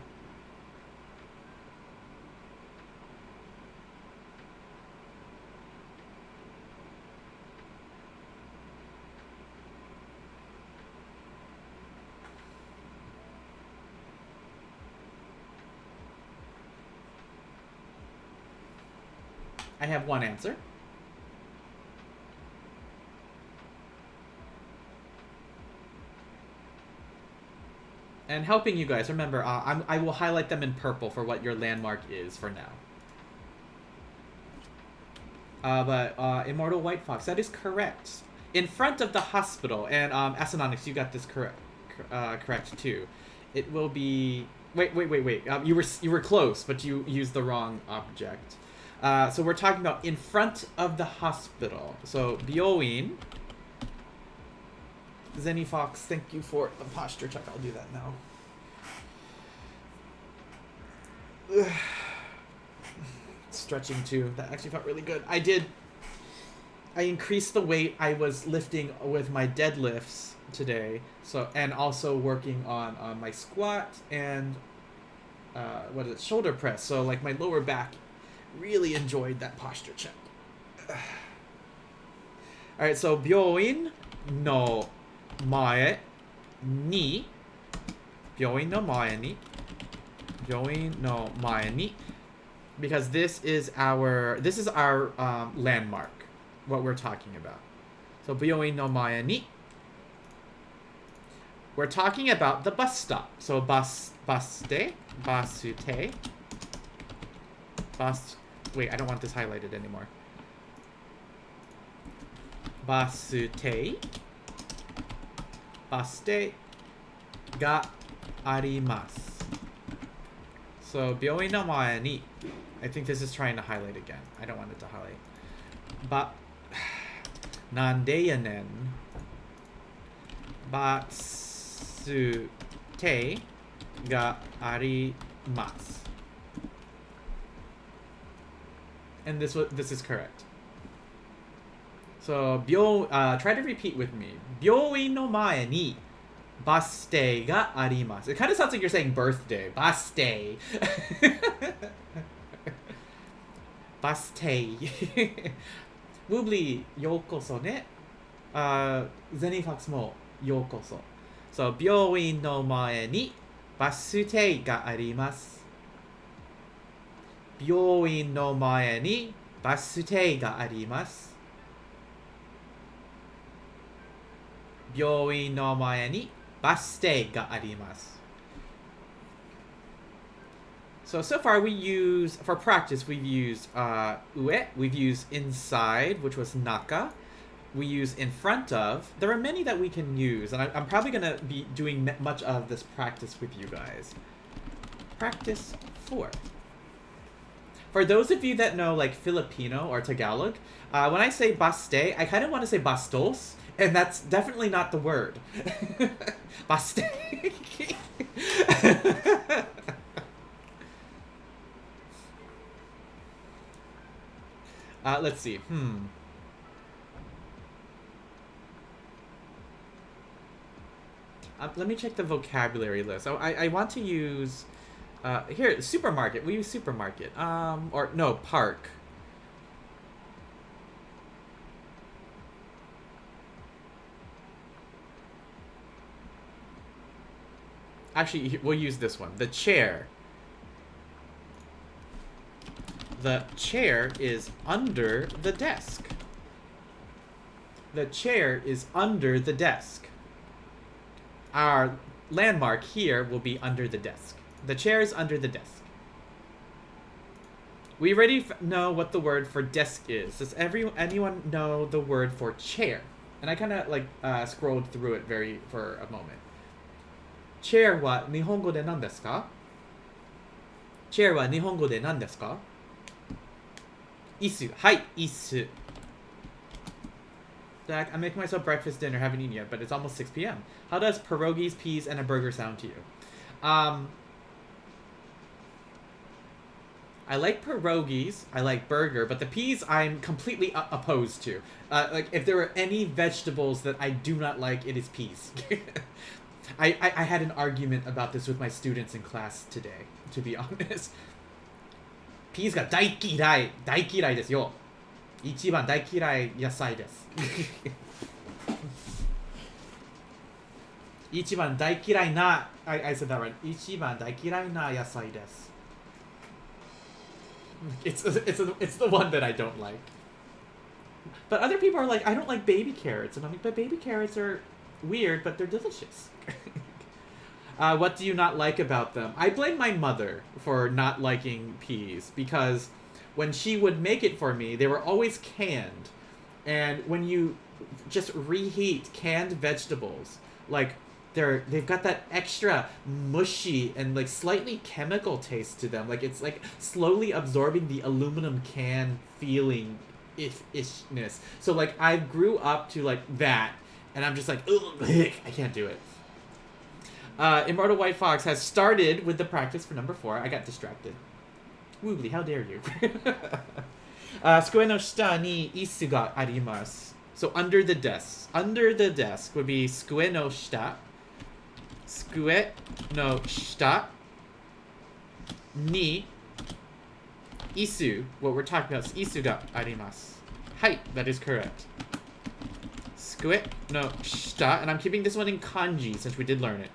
I have one answer. And helping you guys, remember, I will highlight them in purple for what your landmark is for now. But Immortal White Fox, that is correct. In front of the hospital, and Asanonix, you got this correct too. It will be... Wait. You were close, but you used the wrong object. So we're talking about in front of the hospital. So, Byoin. Zenny Fox, thank you for the posture check. I'll do that now. Ugh. Stretching too. That actually felt really good. I increased the weight I was lifting with my deadlifts today. So, and also working on my squat and shoulder press. So like my lower back really enjoyed that posture check. Alright, so Byoin no mae ni. Byoin no mae ni. Byoin no mae ni. Because this is our landmark, what we're talking about. So Byoin no mae ni. We're talking about the bus stop. So basute. Wait, I don't want this highlighted anymore. Basute ga arimasu. So, byoin no mae ni. I think this is trying to highlight again. I don't want it to highlight. But, nande ya nen. Basute ga arimasu. And this is correct. So, try to repeat with me. Byoin no mae ni basute ga arimasu. It kind of sounds like you're saying birthday. Basute. Basute. Woobly, yokoso ne. Zenifax mo yokoso. So, byoin no mae ni basute ga arimasu. Byoin no mae ni basute ga arimasu. Byoin no mae ni basute ga arimasu. So far for practice, we've used ue, we've used inside, which was naka. We use in front of. There are many that we can use, and I'm probably going to be doing much of this practice with you guys. Practice 4. For those of you that know like Filipino or Tagalog, when I say baste, I kind of want to say bastos, and that's definitely not the word. Baste. Let's see. Let me check the vocabulary list. I want to use... here, supermarket. We use supermarket. Or no, park. Actually, we'll use this one. The chair. The chair is under the desk. The chair is under the desk. Our landmark here will be under the desk. The chair is under the desk. We already know what the word for desk is. Does anyone know the word for chair? And I kind of like scrolled through it for a moment. Chair wa Nihongo de nan desu ka? Chair wa Nihongo de nan desu ka? Isu. Hai, isu. Dak, I'm making myself breakfast, dinner, haven't eaten yet, but it's almost 6 p.m. How does pierogies, peas, and a burger sound to you? I like pierogies, I like burger, but the peas I'm completely opposed to. Like, if there are any vegetables that I do not like, it is peas. I had an argument about this with my students in class today, to be honest. Peas ga daikirai desu yo. Ichiban daikirai yasai desu. Ichiban daikirai na... I said that right. Ichiban daikirai na yasai desu. It's the one that I don't like. But other people are like, I don't like baby carrots. And I'm like, but baby carrots are weird, but they're delicious. What do you not like about them? I blame my mother for not liking peas, because when she would make it for me, they were always canned. And when you just reheat canned vegetables, like, they've got that extra mushy and like slightly chemical taste to them. Like, it's like slowly absorbing the aluminum can feeling ishness. So like, I grew up to like that, and I'm just like, ugh, I can't do it. Immortal White Fox has started with the practice for number 4. I got distracted. Woogly, how dare you? Skue no shita ni isu ga arimasu. So under the desk. Under the desk would be skue no shita. Skue no shita ni isu. What we're talking about is isu ga arimasu. Hai, that is correct. Skue no shita, and I'm keeping this one in kanji since we did learn it.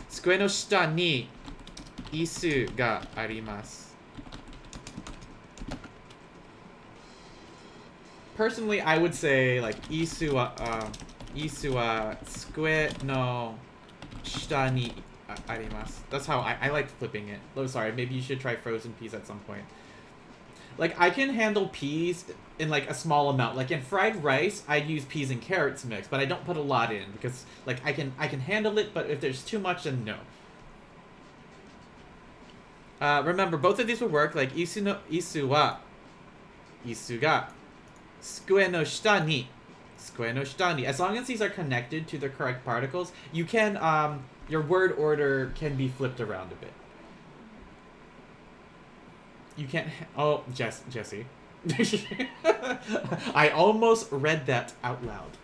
Skue no shita ni isu ga arimasu. Personally, I would say like isu wa skue no shita ni arimasu. That's how I like flipping it. Oh, sorry, maybe you should try frozen peas at some point. Like, I can handle peas in like a small amount. Like in fried rice, I use peas and carrots mix, but I don't put a lot in because like I can handle it, but if there's too much, then no. Remember, both of these will work. Like isu wa isu ga skue no shita ni. Skue no shita ni. As long as these are connected to the correct particles, you can your word order can be flipped around a bit. You can't... Oh, Jesse. I almost read that out loud.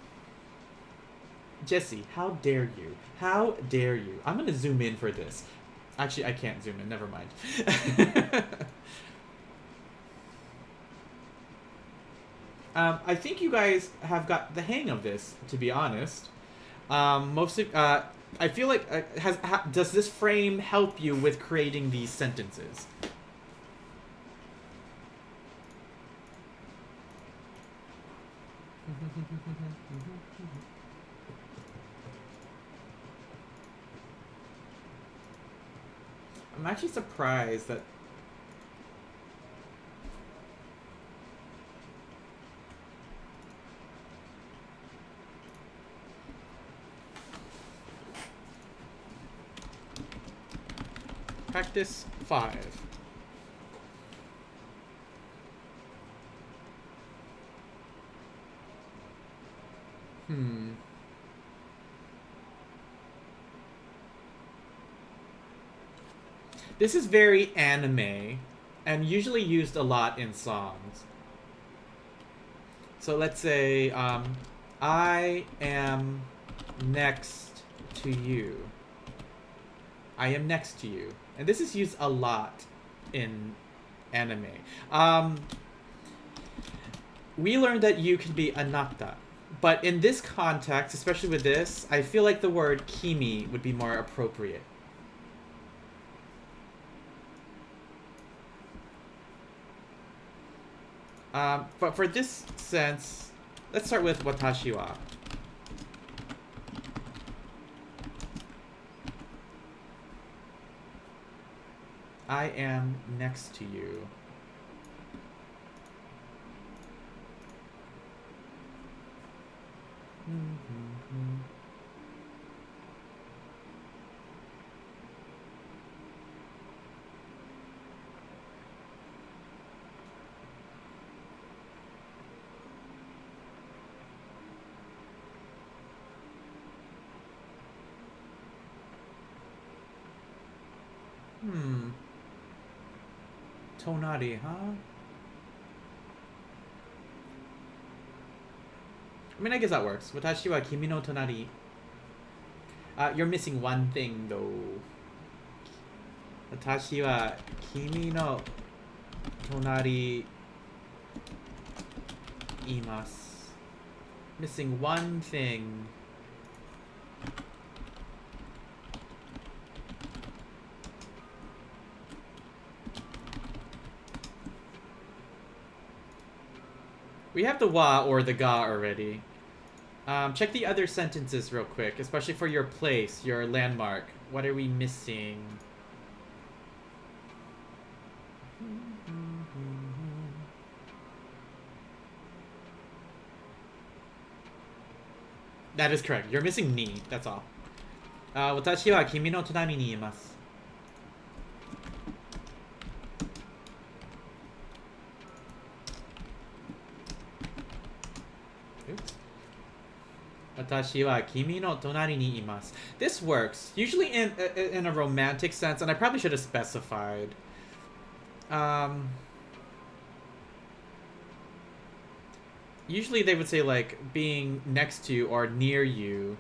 Jesse, how dare you? How dare you? I'm gonna zoom in for this. Actually, I can't zoom in. Never mind. I think you guys have got the hang of this, to be honest. Mostly, I feel like... does this frame help you with creating these sentences? I'm actually surprised that practice 5. This is very anime, and usually used a lot in songs. So let's say, I am next to you. I am next to you. And this is used a lot in anime. We learned that you can be anata. But in this context, especially with this, I feel like the word kimi would be more appropriate. But for this sense, let's start with watashi wa. I am next to you. Tonari, huh? I mean, I guess that works. Watashi wa kimi no tonari. You're missing one thing, though. Watashi wa kimi no tonari imasu. Missing one thing. We have the wa or the ga already. Check the other sentences real quick, especially for your place, your landmark. What are we missing? That is correct. You're missing ni. That's all. Watashi wa kimi no tonari ni imasu. Watashi wa kimi no tonari ni imasu. This works. Usually in a romantic sense, and I probably should have specified. Usually they would say like being next to or near you.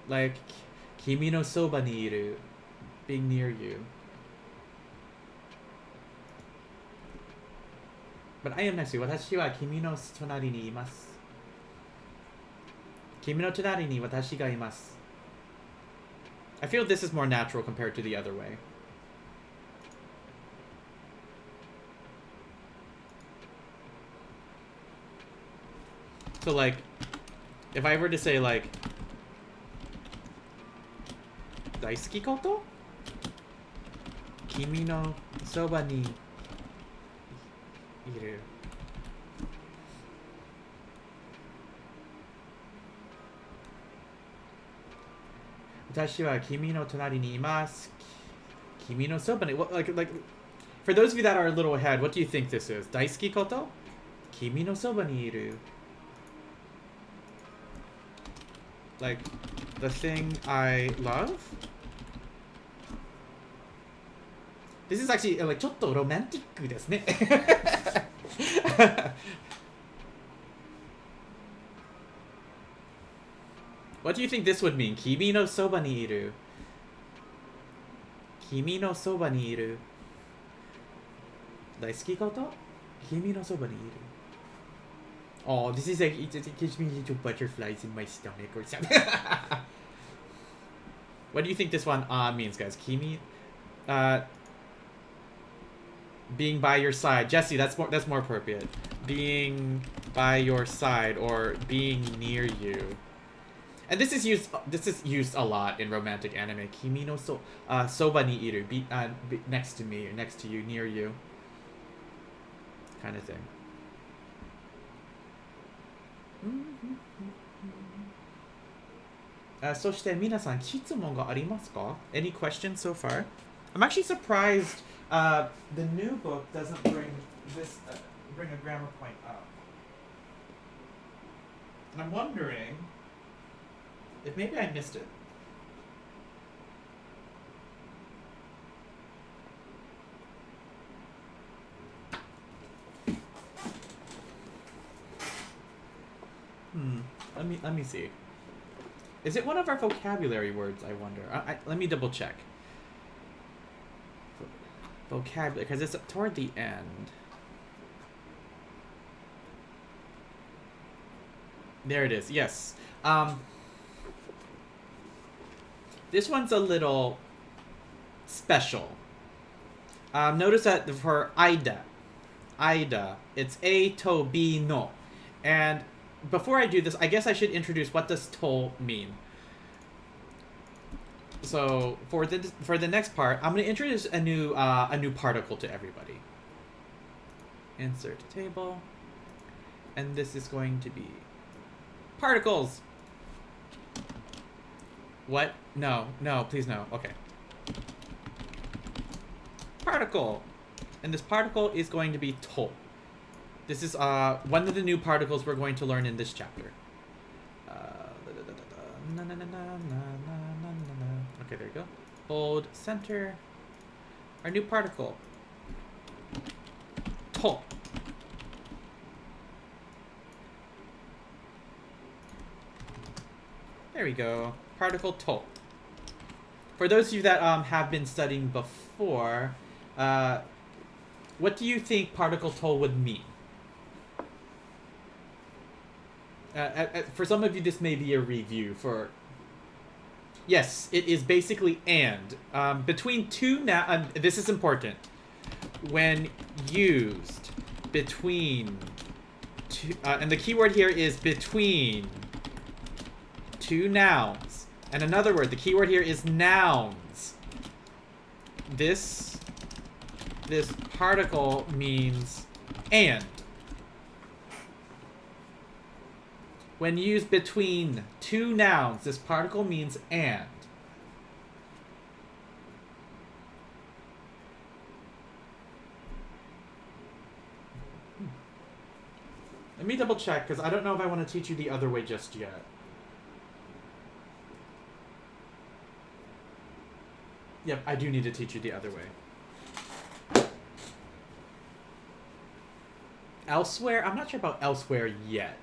Like kimi no soba ni iru. Being near you. But I am next to you. Watashi wa kimi no tonari ni imasu. Kimi no tonari ni watashi ga imasu. I feel this is more natural compared to the other way. So like, if I were to say like, daisuki koto? Kimi no soba ni iru. Watashi wa kimi no tonari ni imasu. Kimi no soba ni. Like, for those of you that are a little ahead, what do you think this is? Daisuki koto? Kimi no soba ni iru. Like, the thing I love? This is actually, like, ちょっとロマンティックですね。What do you think this would mean? Kimi no soba ni iru. Kimi no soba ni iru. Daisuki koto? Kimi no soba ni iru. Oh, this is like, it gives me little butterflies in my stomach or something. What do you think this one means, guys? Kimi, being by your side. Jesse, that's more appropriate. Being by your side or being near you. And this is used a lot in romantic anime. Kimi no soba ni iru. Be next to me, or next to you, near you. Kind of thing. Any questions so far? I'm actually surprised the new book doesn't bring a grammar point up. And I'm wondering if maybe I missed it. Let me see. Is it one of our vocabulary words, I wonder? Let me double check. Vocabulary, because it's toward the end. There it is, yes. This one's a little special. Notice that for Ida, it's A to B no. And before I do this, I guess I should introduce what does to mean. So for the next part, I'm going to introduce a new particle to everybody. Insert table, and this is going to be Particles. What? No, no, please no. Okay. Particle. And this particle is going to be to. This is one of the new particles we're going to learn in this chapter. Okay, there you go. Hold center. Our new particle. To. There we go. Particle to. For those of you that have been studying before, what do you think particle to would mean? For some of you, this may be a review. For yes, it is basically and. Between two now. This is important. When used between two, and the key word here is between two nouns. And another word, the key word here is nouns. This particle means and. When used between two nouns, this particle means and. Let me double check, because I don't know if I want to teach you the other way just yet. Yep, I do need to teach you the other way. Elsewhere? I'm not sure about elsewhere yet.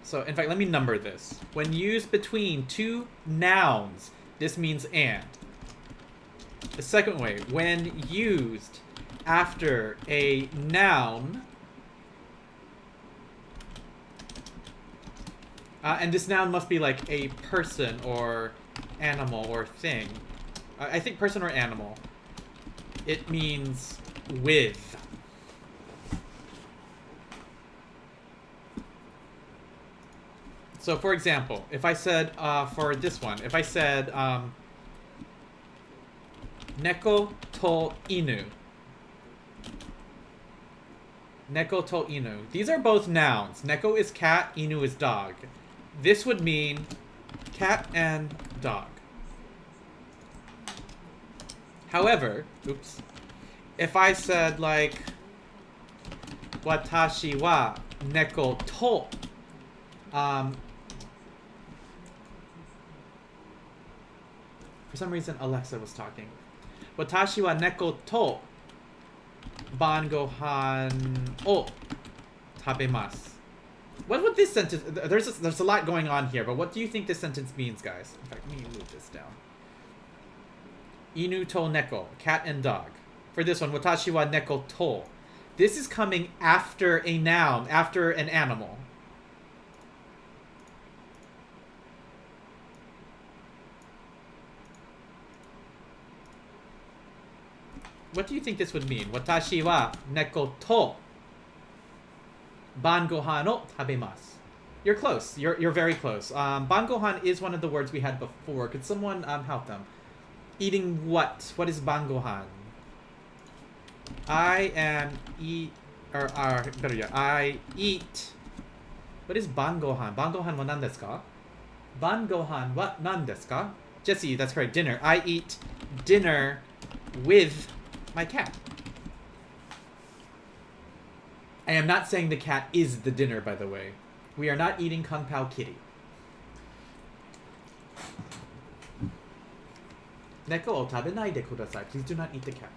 So, in fact, let me number this. When used between two nouns, this means and. The second way, when used after a noun, and this noun must be like a person or animal or thing. I think person or animal. It means with. So, for example, if I said, for this one, if I said, neko to inu. Neko to inu. These are both nouns. Neko is cat, inu is dog. This would mean cat and dog. However, oops, if I said like, watashi wa neko to, for some reason Alexa was talking. Watashi wa neko to ban gohan o tabemasu. What would this sentence... There's a lot going on here, but what do you think this sentence means, guys? In fact, let me move this down. Inu to neko, cat and dog. For this one, watashi wa neko to. This is coming after a noun, after an animal. What do you think this would mean? Watashi wa neko to ban gohan o tabemasu. You're close. You're very close. Ban gohan is one of the words we had before. Could someone help them? Eating what? What is ban gohan? I eat. What is ban gohan? Ban gohan wa nan desu ka? Ban gohan wa nan desu ka? Jesse, that's correct. Dinner. I eat dinner with my cat. I am not saying the cat is the dinner, by the way. We are not eating Kung Pao Kitty. Neko o tabenai de kudasai. Please do not eat the cat.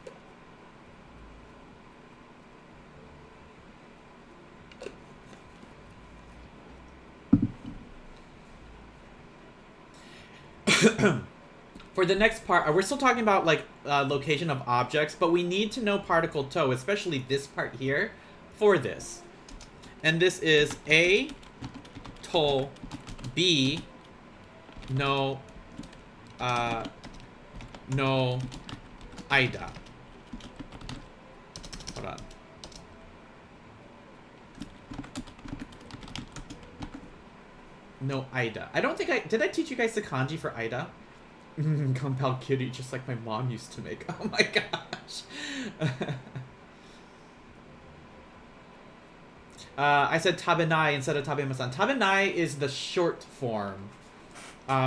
For the next part, we're still talking about like location of objects, but we need to know particle to, especially this part here, for this. And this is A to B no no aida. Hold on. No aida. I don't think did I teach you guys the kanji for aida? Compound kitty, just like my mom used to make. Oh my gosh. I said tabenai instead of tabemasan. Tabenai is the short form,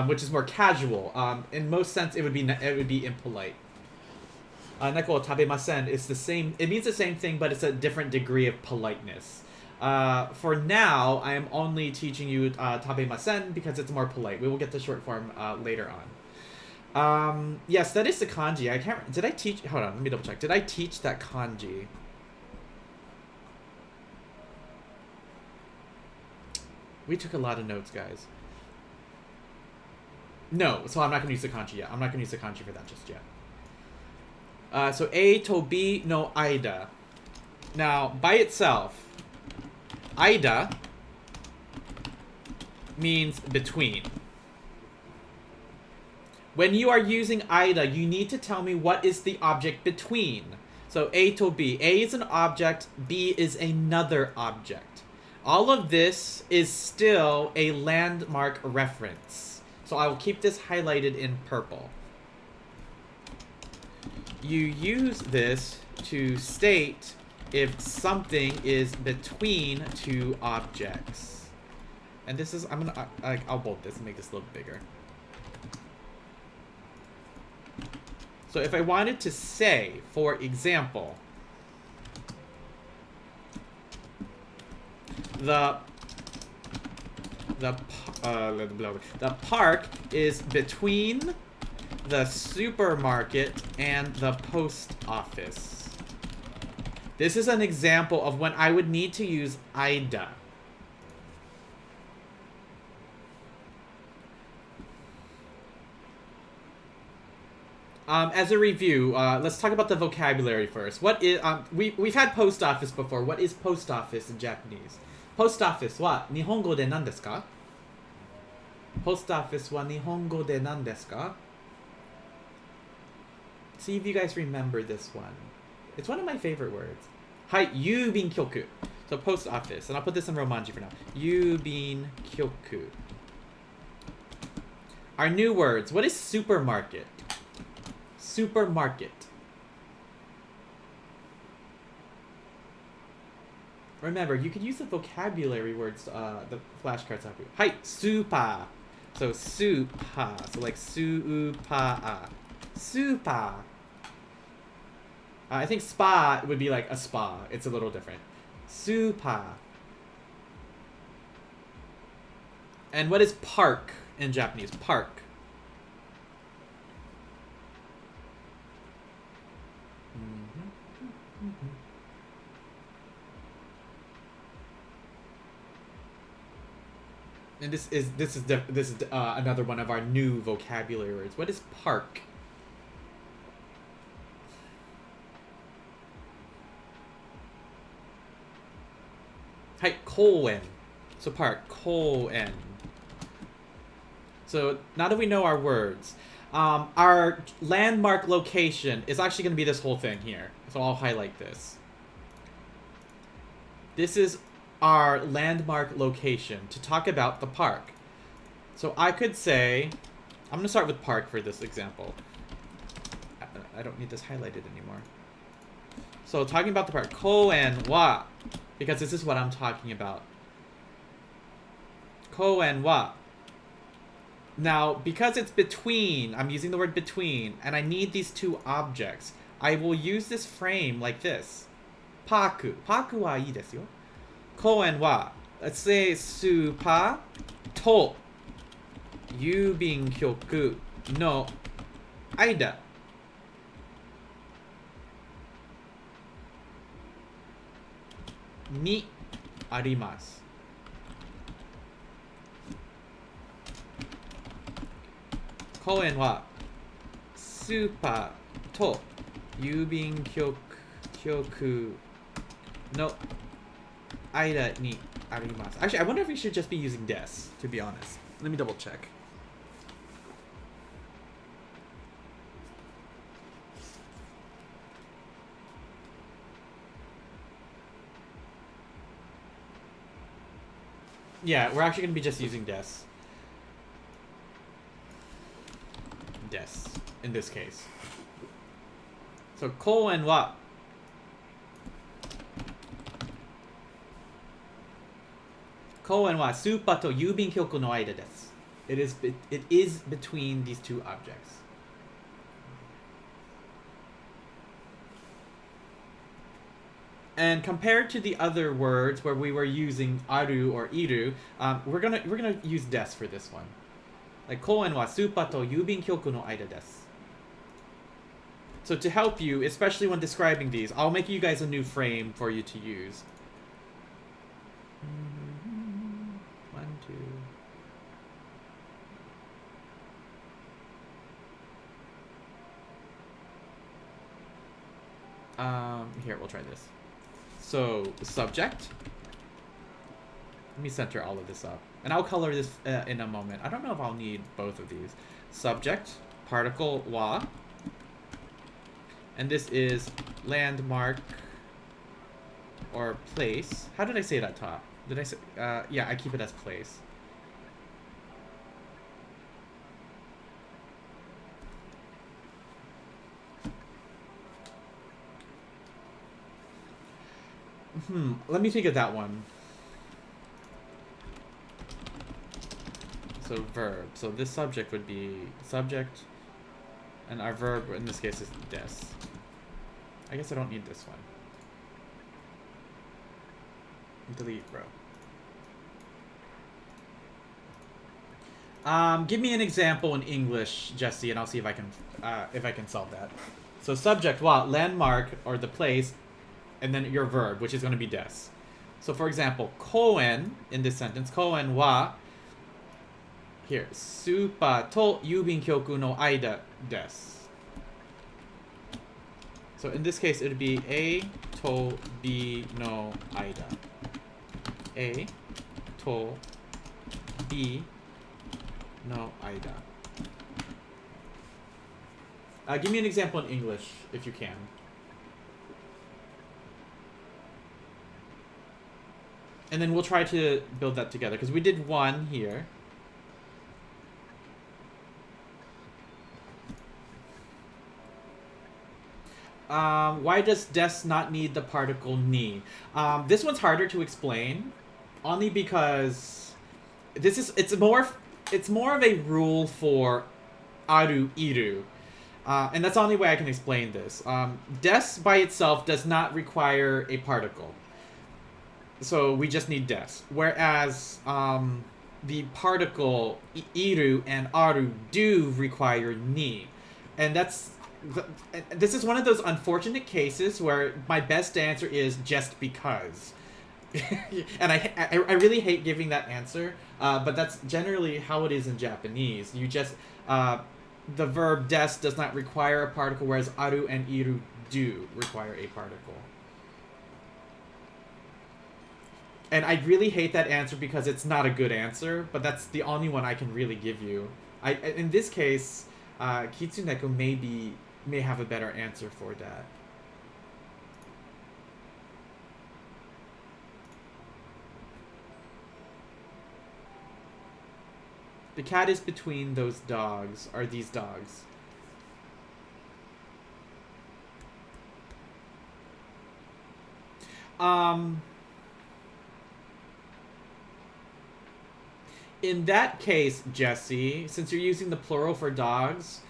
which is more casual. In most sense, it would be impolite. Neko tabemasen is the same. It means the same thing, but it's a different degree of politeness. For now, I am only teaching you tabemasen because it's more polite. We will get the short form later on. Yes, that is the kanji. I can't. Did I teach? Hold on, let me double check. Did I teach that kanji? We took a lot of notes, guys. No, so I'm not gonna use the kanji yet. I'm not gonna use the kanji for that just yet. So A to B no aida. Now, by itself, aida means between. When you are using aida, you need to tell me what is the object between. So A to B. A is an object, B is another object. All of this is still a landmark reference. So I will keep this highlighted in purple. You use this to state if something is between two objects. And this is, I'll bold this and make this a little bigger. So if I wanted to say, for example, the park is between the supermarket and the post office. This is an example of when I would need to use aida. As a review, let's talk about the vocabulary first. What is we've had post office before. What is post office in Japanese? Post office wa Nihongo de nan desu ka? Post office wa Nihongo de nan desu ka? See if you guys remember this one. It's one of my favorite words. Hai, yubin kyoku. So post office, and I'll put this in Romanji for now. Yubin kyoku. Our new words. What is supermarket? Supermarket. Remember, you could use the vocabulary words, the flashcards have. Hi, super. So super. So like super. Super. I think spa would be like a spa. It's a little different. Super. And what is park in Japanese? Park. And this is another one of our new vocabulary words. What is park? Hi, koen. So park, koen. So now that we know our words, our landmark location is actually going to be this whole thing here. So I'll highlight this. This is our landmark location to talk about the park. So I could say, I'm going to start with park for this example. I don't need this highlighted anymore. So talking about the park, koen wa, because this is what I'm talking about. Koen wa. Now, because it's between, I'm using the word between, and I need these two objects, I will use this frame like this. Paku. Paku wa ii desu yo. Koen wa, let's say super to yubin kyoku no aida. Ni arimasu. Koen wa super to yubin kyoku no aida ni arimasu. Actually, I wonder if we should just be using des, to be honest. Let me double check. Yeah, we're actually going to be just using des. Des, in this case. So, koen wa Koen wa supa to yubin kyoku no aida desu. It is between these two objects. And compared to the other words where we were using aru or iru, we're gonna use des for this one. Like koen wa supa to yubin kyoku no aida desu. So to help you, especially when describing these, I'll make you guys a new frame for you to use. 1, 2. Here, we'll try this. So, subject. Let me center all of this up. And I'll color this in a moment. I don't know if I'll need both of these. Subject, particle wa. And this is landmark or place. How did I say it at top? Did I say, yeah, I keep it as place. Let me think of that one. So verb. So this subject would be subject, and our verb in this case is des. I guess I don't need this one. Delete row. Give me an example in English, Jesse, and I'll see if I can solve that. So subject wa, landmark or the place, and then your verb, which is going to be des. So for example, koen in this sentence, koen wa, here, supa to yubin kyoku no aida desu. So in this case, it would be A to B no aida. A to B no aida. Give me an example in English, if you can. And then we'll try to build that together, because we did one here. Why does des not need the particle ni? This one's harder to explain, only because it's more of a rule for aru iru, and that's the only way I can explain this. Des by itself does not require a particle, so we just need des. Whereas the particle iru and aru do require ni, and this is one of those unfortunate cases where my best answer is just because. And I really hate giving that answer, but that's generally how it is in Japanese. You just, the verb des does not require a particle, whereas aru and iru do require a particle. And I really hate that answer because it's not a good answer, but that's the only one I can really give you. In this case, Kitsuneko may have a better answer for that. The cat is between those dogs, are these dogs. In that case, Jesse, since you're using the plural for dogs,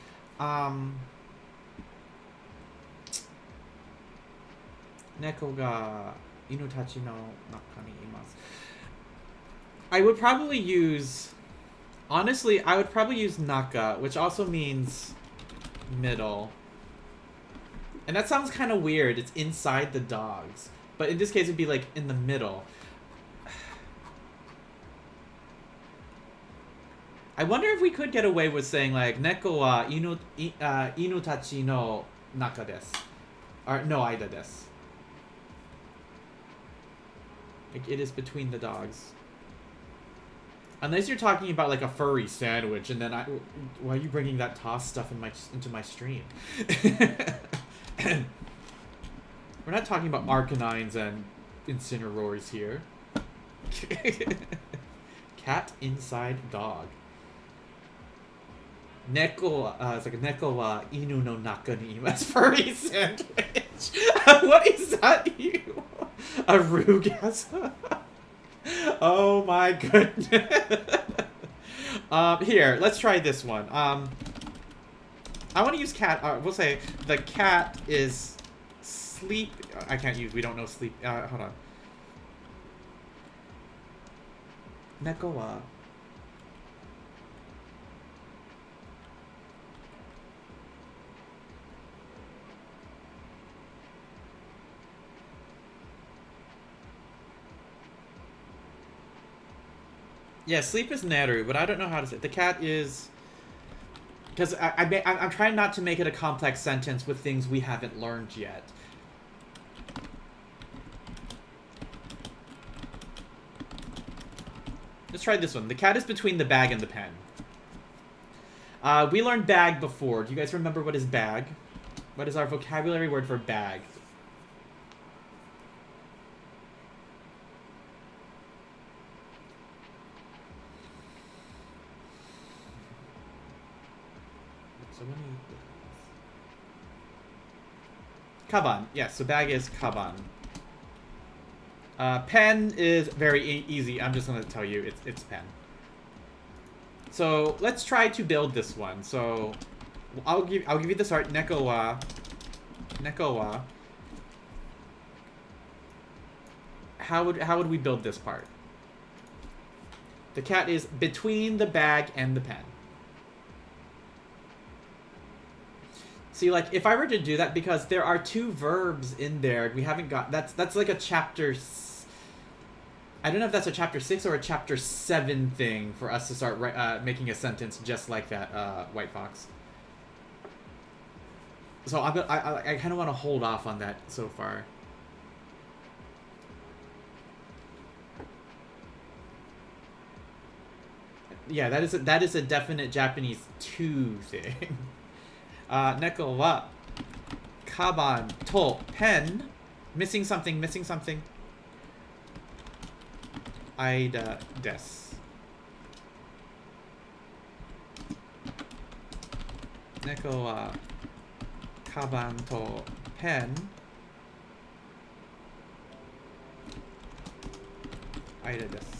Neko ga inu tachi no naka ni imasu. I would probably use... Honestly, I would probably use naka, which also means middle. And that sounds kind of weird. It's inside the dogs. But in this case, it'd be like in the middle. I wonder if we could get away with saying like Neko wa inu tachi no naka desu. Or no aida desu. Like, it is between the dogs. Unless you're talking about like a furry sandwich, and then why are you bringing that toss stuff into my stream? We're not talking about Arcanines and Incineroars here. Cat inside dog. Neko, it's like a neko wa inu no naka ni imasu. Furry sandwich. What is that? A rugasm? Oh my goodness. Here, let's try this one. I want to use cat. We'll say the cat is sleep. I can't use. We don't know sleep. Hold on. Neko wa. Yeah, sleep is Naru, but I don't know how to say it. The cat is... Because I'm trying not to make it a complex sentence with things we haven't learned yet. Let's try this one. The cat is between the bag and the pen. We learned bag before. Do you guys remember what is bag? What is our vocabulary word for bag? Kaban. Yes, so bag is kaban. Pen is very easy. I'm just gonna tell you it's pen. So let's try to build this one. So I'll give you the start. Neko wa. How would we build this part? The cat is between the bag and the pen. See, like, if I were to do that, because there are two verbs in there, we haven't got... That's like a chapter... I don't know if that's a chapter 6 or a chapter 7 thing for us to start making a sentence just like that, White Fox. So I kind of want to hold off on that so far. Yeah, that is a definite Japanese 2 thing. Neko wa kaban to pen. Missing something. Aida desu. Neko wa kaban to pen. Aida desu.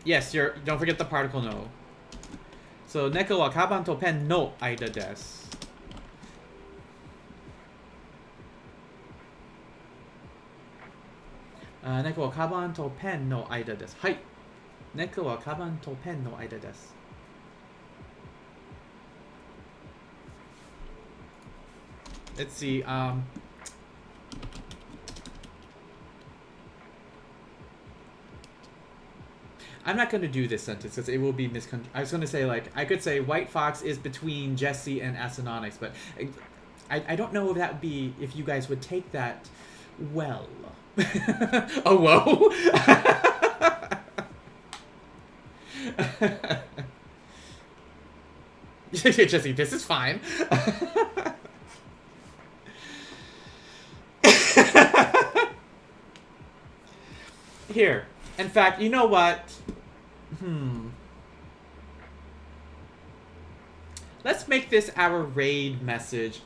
Yes, don't forget the particle no. So, neko wa kaban to pen no aida desu. Neko wa kaban to pen no aida desu. Hai. Neko wa kaban to pen no aida desu. Let's see, I'm not going to do this sentence because it will be I was going to say, like, I could say White Fox is between Jesse and Asinonics, but I don't know if that would be, if you guys would take that well. Oh, whoa. Jesse, this is fine. Here. In fact, you know what? Let's make this our raid message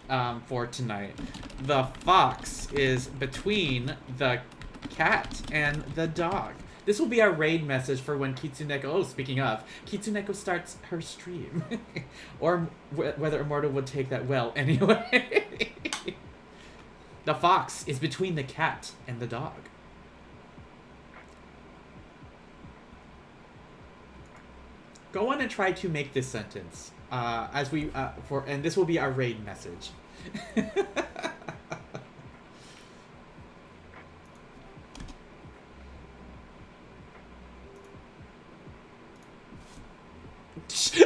for tonight. The fox is between the cat and the dog. This will be our raid message for when Kitsuneko... Oh, speaking of, Kitsuneko starts her stream. Or whether Immortal would take that well anyway. The fox is between the cat and the dog. Go on and try to make this sentence and this will be our raid message.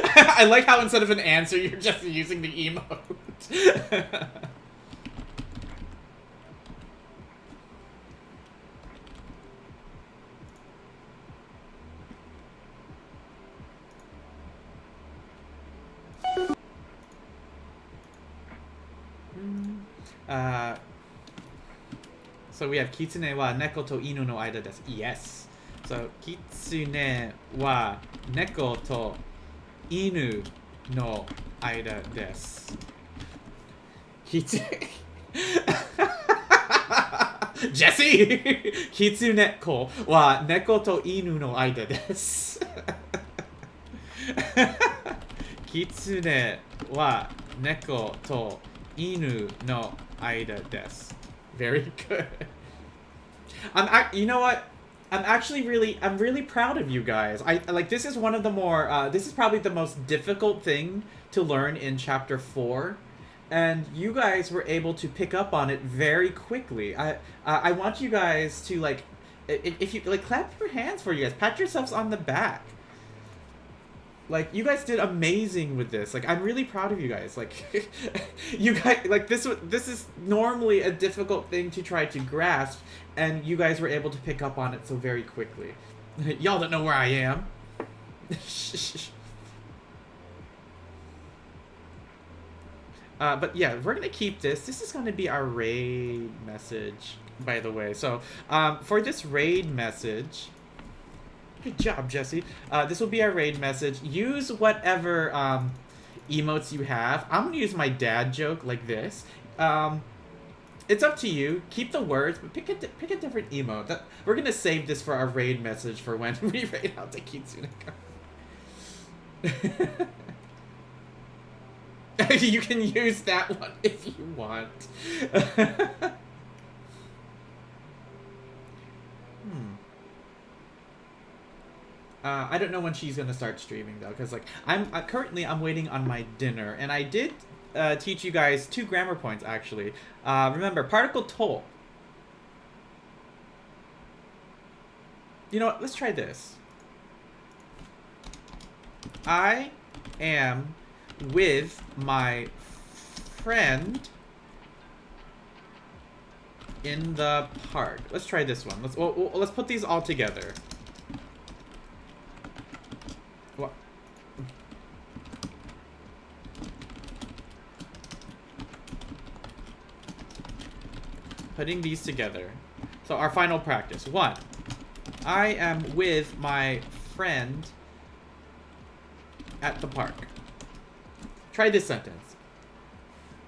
I like how instead of an answer, you're just using the emote. So we have Kitsune wa neko to inu no aida desu. Yes. So Kitsune wa neko to inu no aida desu. Kitsune. Jesse! Kitsuneko wa neko to inu no aida desu. Kitsune wa neko to inu no aida desu. Very good. You know what? I'm really proud of you guys. This is one of the more, this is probably the most difficult thing to learn in chapter 4. And you guys were able to pick up on it very quickly. I want you guys to, like, if you, like, clap your hands for you guys. Pat yourselves on the back. Like, you guys did amazing with this. Like, I'm really proud of you guys. Like, you guys, like, this is normally a difficult thing to try to grasp, and you guys were able to pick up on it so very quickly. Y'all don't know where I am. But yeah, we're gonna keep this. This is gonna be our raid message, by the way. So, for this raid message, good job, Jesse. This will be our raid message. Use whatever emotes you have. I'm gonna use my dad joke like this. It's up to you. Keep the words, but pick a different emote. We're gonna save this for our raid message for when we raid out the Kitsuneko. You can use that one if you want. I don't know when she's gonna start streaming though, because like I'm waiting on my dinner, and I did teach you guys 2 grammar points actually. Remember, particle to. You know what? Let's try this. I am with my friend in the park. Let's try this one. Let's put these all together. What? Putting these together. So our final practice. 1. I am with my friend at the park. Try this sentence.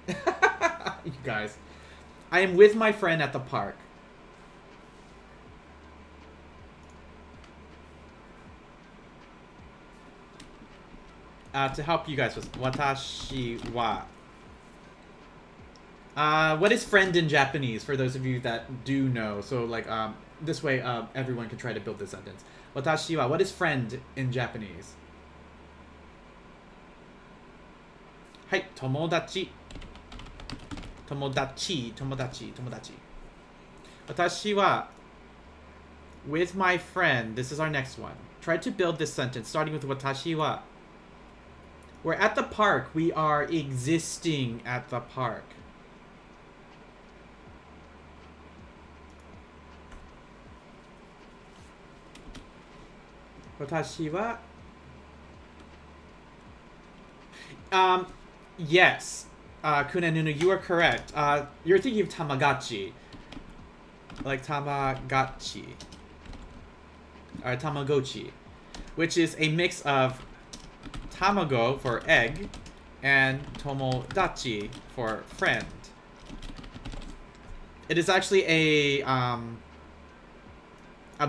You guys. I am with my friend at the park. To help you guys with watashi wa. What is friend in Japanese, for those of you that do know? So, like, this way, everyone can try to build this sentence. Watashi wa. What is friend in Japanese? Hai, tomodachi. Tomodachi. Watashi wa with my friend. This is our next one. Try to build this sentence starting with watashi wa. We're at the park. We are existing at the park. Watashi wa. Yes. Kunenunu, you are correct. You're thinking of Tamagotchi. Like Tamagotchi. Or Tamagotchi. Which is a mix of Tamago for egg and Tomodachi for friend. It is actually a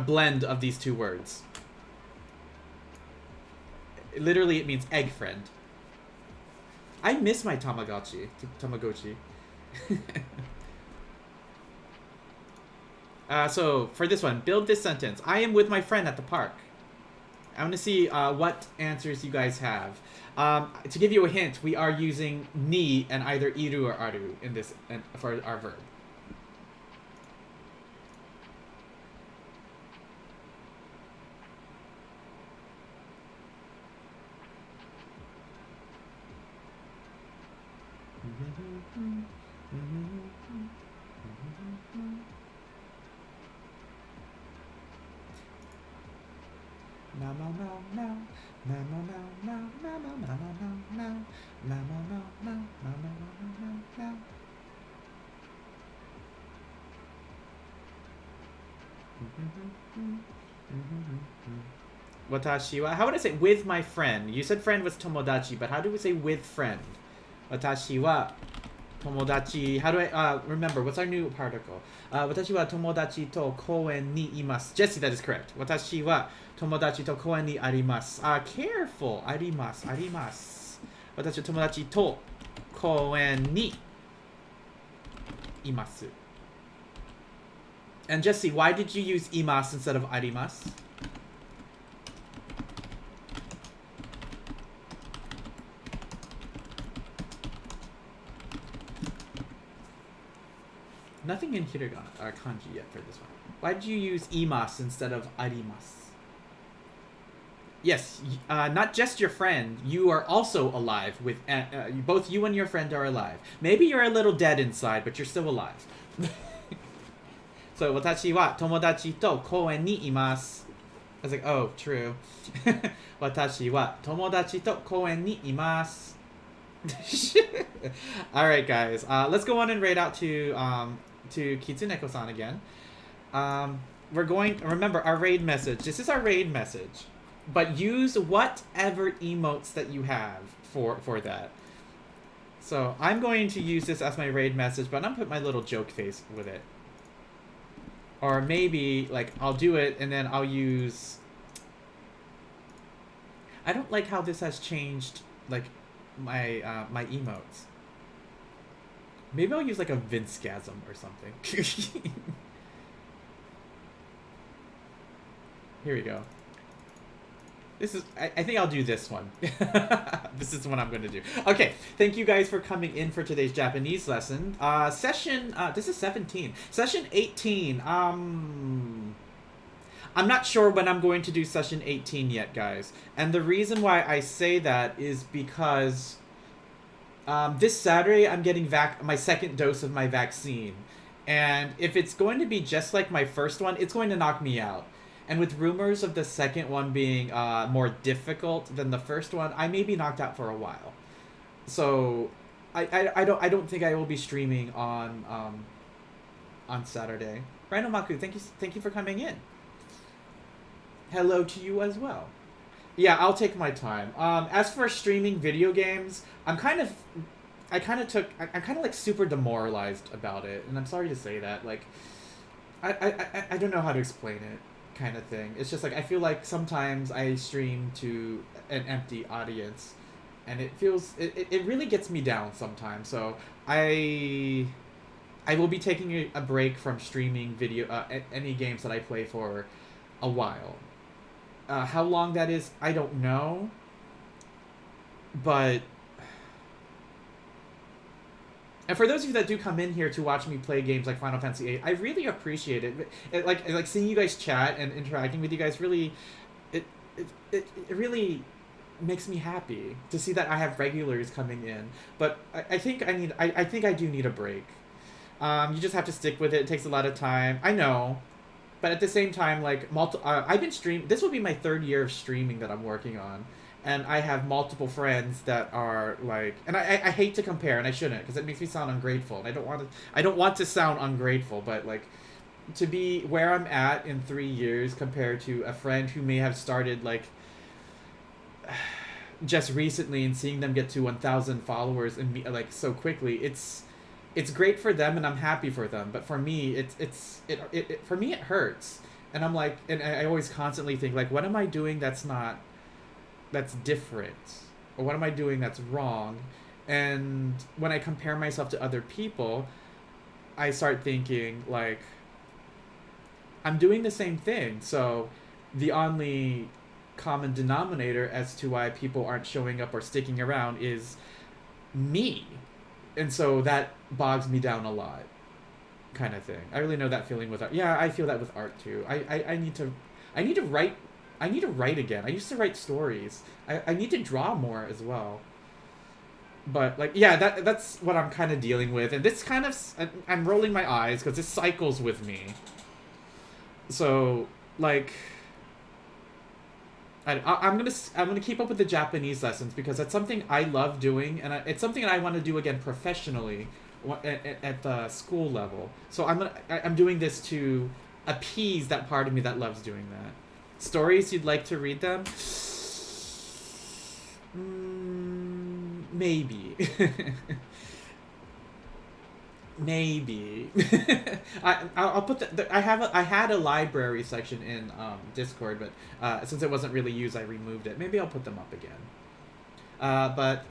blend of these 2 words. Literally, it means egg friend. I miss my Tamagotchi. So, for this one, build this sentence. I am with my friend at the park. I want to see what answers you guys have. To give you a hint, we are using ni and either iru or aru in this for our verb. Watashi wa. How would I say with my friend? You said friend was tomodachi, but how do we say with friend? Watashi wa Tomodachi. How do I remember? What's our new particle? Watashi wa tomodachi to koen ni imasu. Jesse, that is correct. Watashi wa tomodachi to koen ni arimasu. Careful. Arimasu. Arimasu. Watashi wa tomodachi to koen ni imasu. And Jesse, why did you use imasu instead of arimasu? Nothing in hiragana or kanji yet for this one. Why did you use imasu instead of arimasu? Yes, not just your friend. You are also alive. With both you and your friend are alive. Maybe you're a little dead inside, but you're still alive. So, watashi wa tomodachi to koen ni imasu. I was like, oh, true. Watashi wa tomodachi to koen ni imasu. Alright, guys. Let's go on and raid out to Kitsuneko-san again. We're going... Remember, our raid message. This is our raid message. But use whatever emotes that you have for that. So, I'm going to use this as my raid message, but I'm going to put my little joke face with it. Or maybe, like, I'll do it, and then I'll use... I don't like how this has changed, like, my my emotes. Maybe I'll use, like, a Vince-gasm or something. Here we go. This is... I think I'll do this one. This is what I'm going to do. Okay, thank you guys for coming in for today's Japanese lesson. Session... this is 17. Session 18. I'm not sure when I'm going to do session 18 yet, guys. And the reason why I say that is because... this Saturday, I'm getting my second dose of my vaccine. And if it's going to be just like my first one, it's going to knock me out. And with rumors of the second one being more difficult than the first one, I may be knocked out for a while. So I don't think I will be streaming on Saturday. Rhino Maku, thank you for coming in. Hello to you as well. Yeah, I'll take my time. As for streaming video games, I'm kind of like super demoralized about it, and I'm sorry to say that. Like, I don't know how to explain it, kind of thing. It's just like I feel like sometimes I stream to an empty audience, and it really gets me down sometimes. So I will be taking a break from streaming video any games that I play for a while. How long that is, I don't know. But... And for those of you that do come in here to watch me play games like Final Fantasy VIII, I really appreciate it. Like seeing you guys chat and interacting with you guys really... It really makes me happy to see that I have regulars coming in. But I think I do need a break. You just have to stick with it. It takes a lot of time. I know. But at the same time, like, I've been streaming... This will be my 3rd year of streaming that I'm working on. And I have multiple friends that are, like... And I hate to compare, and I shouldn't, because it makes me sound ungrateful. And I don't want to sound ungrateful, but, like, to be where I'm at in 3 years compared to a friend who may have started, like, just recently and seeing them get to 1,000 followers and like, so quickly, it's great for them, and I'm happy for them. But for me, for me, it hurts. And I'm like, and I always constantly think, like, what am I doing that's different? Or what am I doing that's wrong? And when I compare myself to other people, I start thinking, like, I'm doing the same thing. So the only common denominator as to why people aren't showing up or sticking around is me. And so that bogs me down a lot, kind of thing. I really know that feeling with art. Yeah, I feel that with art too. I need to write again. I used to write stories. I need to draw more as well. But, like, yeah, that's what I'm kind of dealing with. And this kind of... I'm rolling my eyes because this cycles with me. So, like... I'm gonna keep up with the Japanese lessons because that's something I love doing, and it's something that I want to do again professionally at the school level. So I'm doing this to appease that part of me that loves doing that. Stories, you'd like to read them? Maybe. Maybe. I'll put I had a library section in Discord, but since it wasn't really used, I removed it. Maybe I'll put them up again. But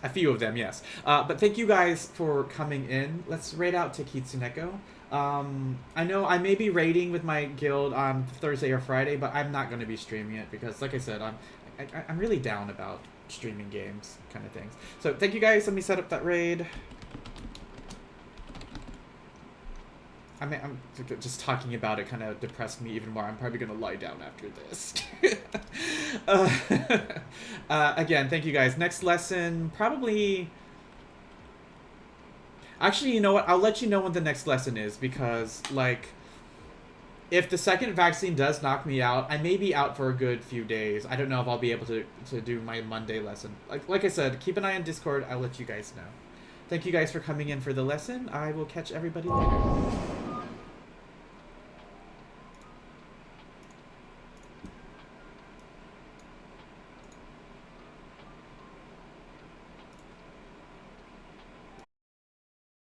a few of them, yes. But thank you guys for coming in. Let's raid out to Kitsuneko. I know I may be raiding with my guild on Thursday or Friday, but I'm not going to be streaming it because, like I said, I'm really down about streaming games kind of things. So thank you guys. Let me set up that raid. I mean, I'm just talking about it kind of depressed me even more. I'm probably going to lie down after this. Again, thank you guys. Next lesson, probably... Actually, you know what? I'll let you know when the next lesson is because, like, if the second vaccine does knock me out, I may be out for a good few days. I don't know if I'll be able to do my Monday lesson. Like I said, keep an eye on Discord. I'll let you guys know. Thank you guys for coming in for the lesson. I will catch everybody later.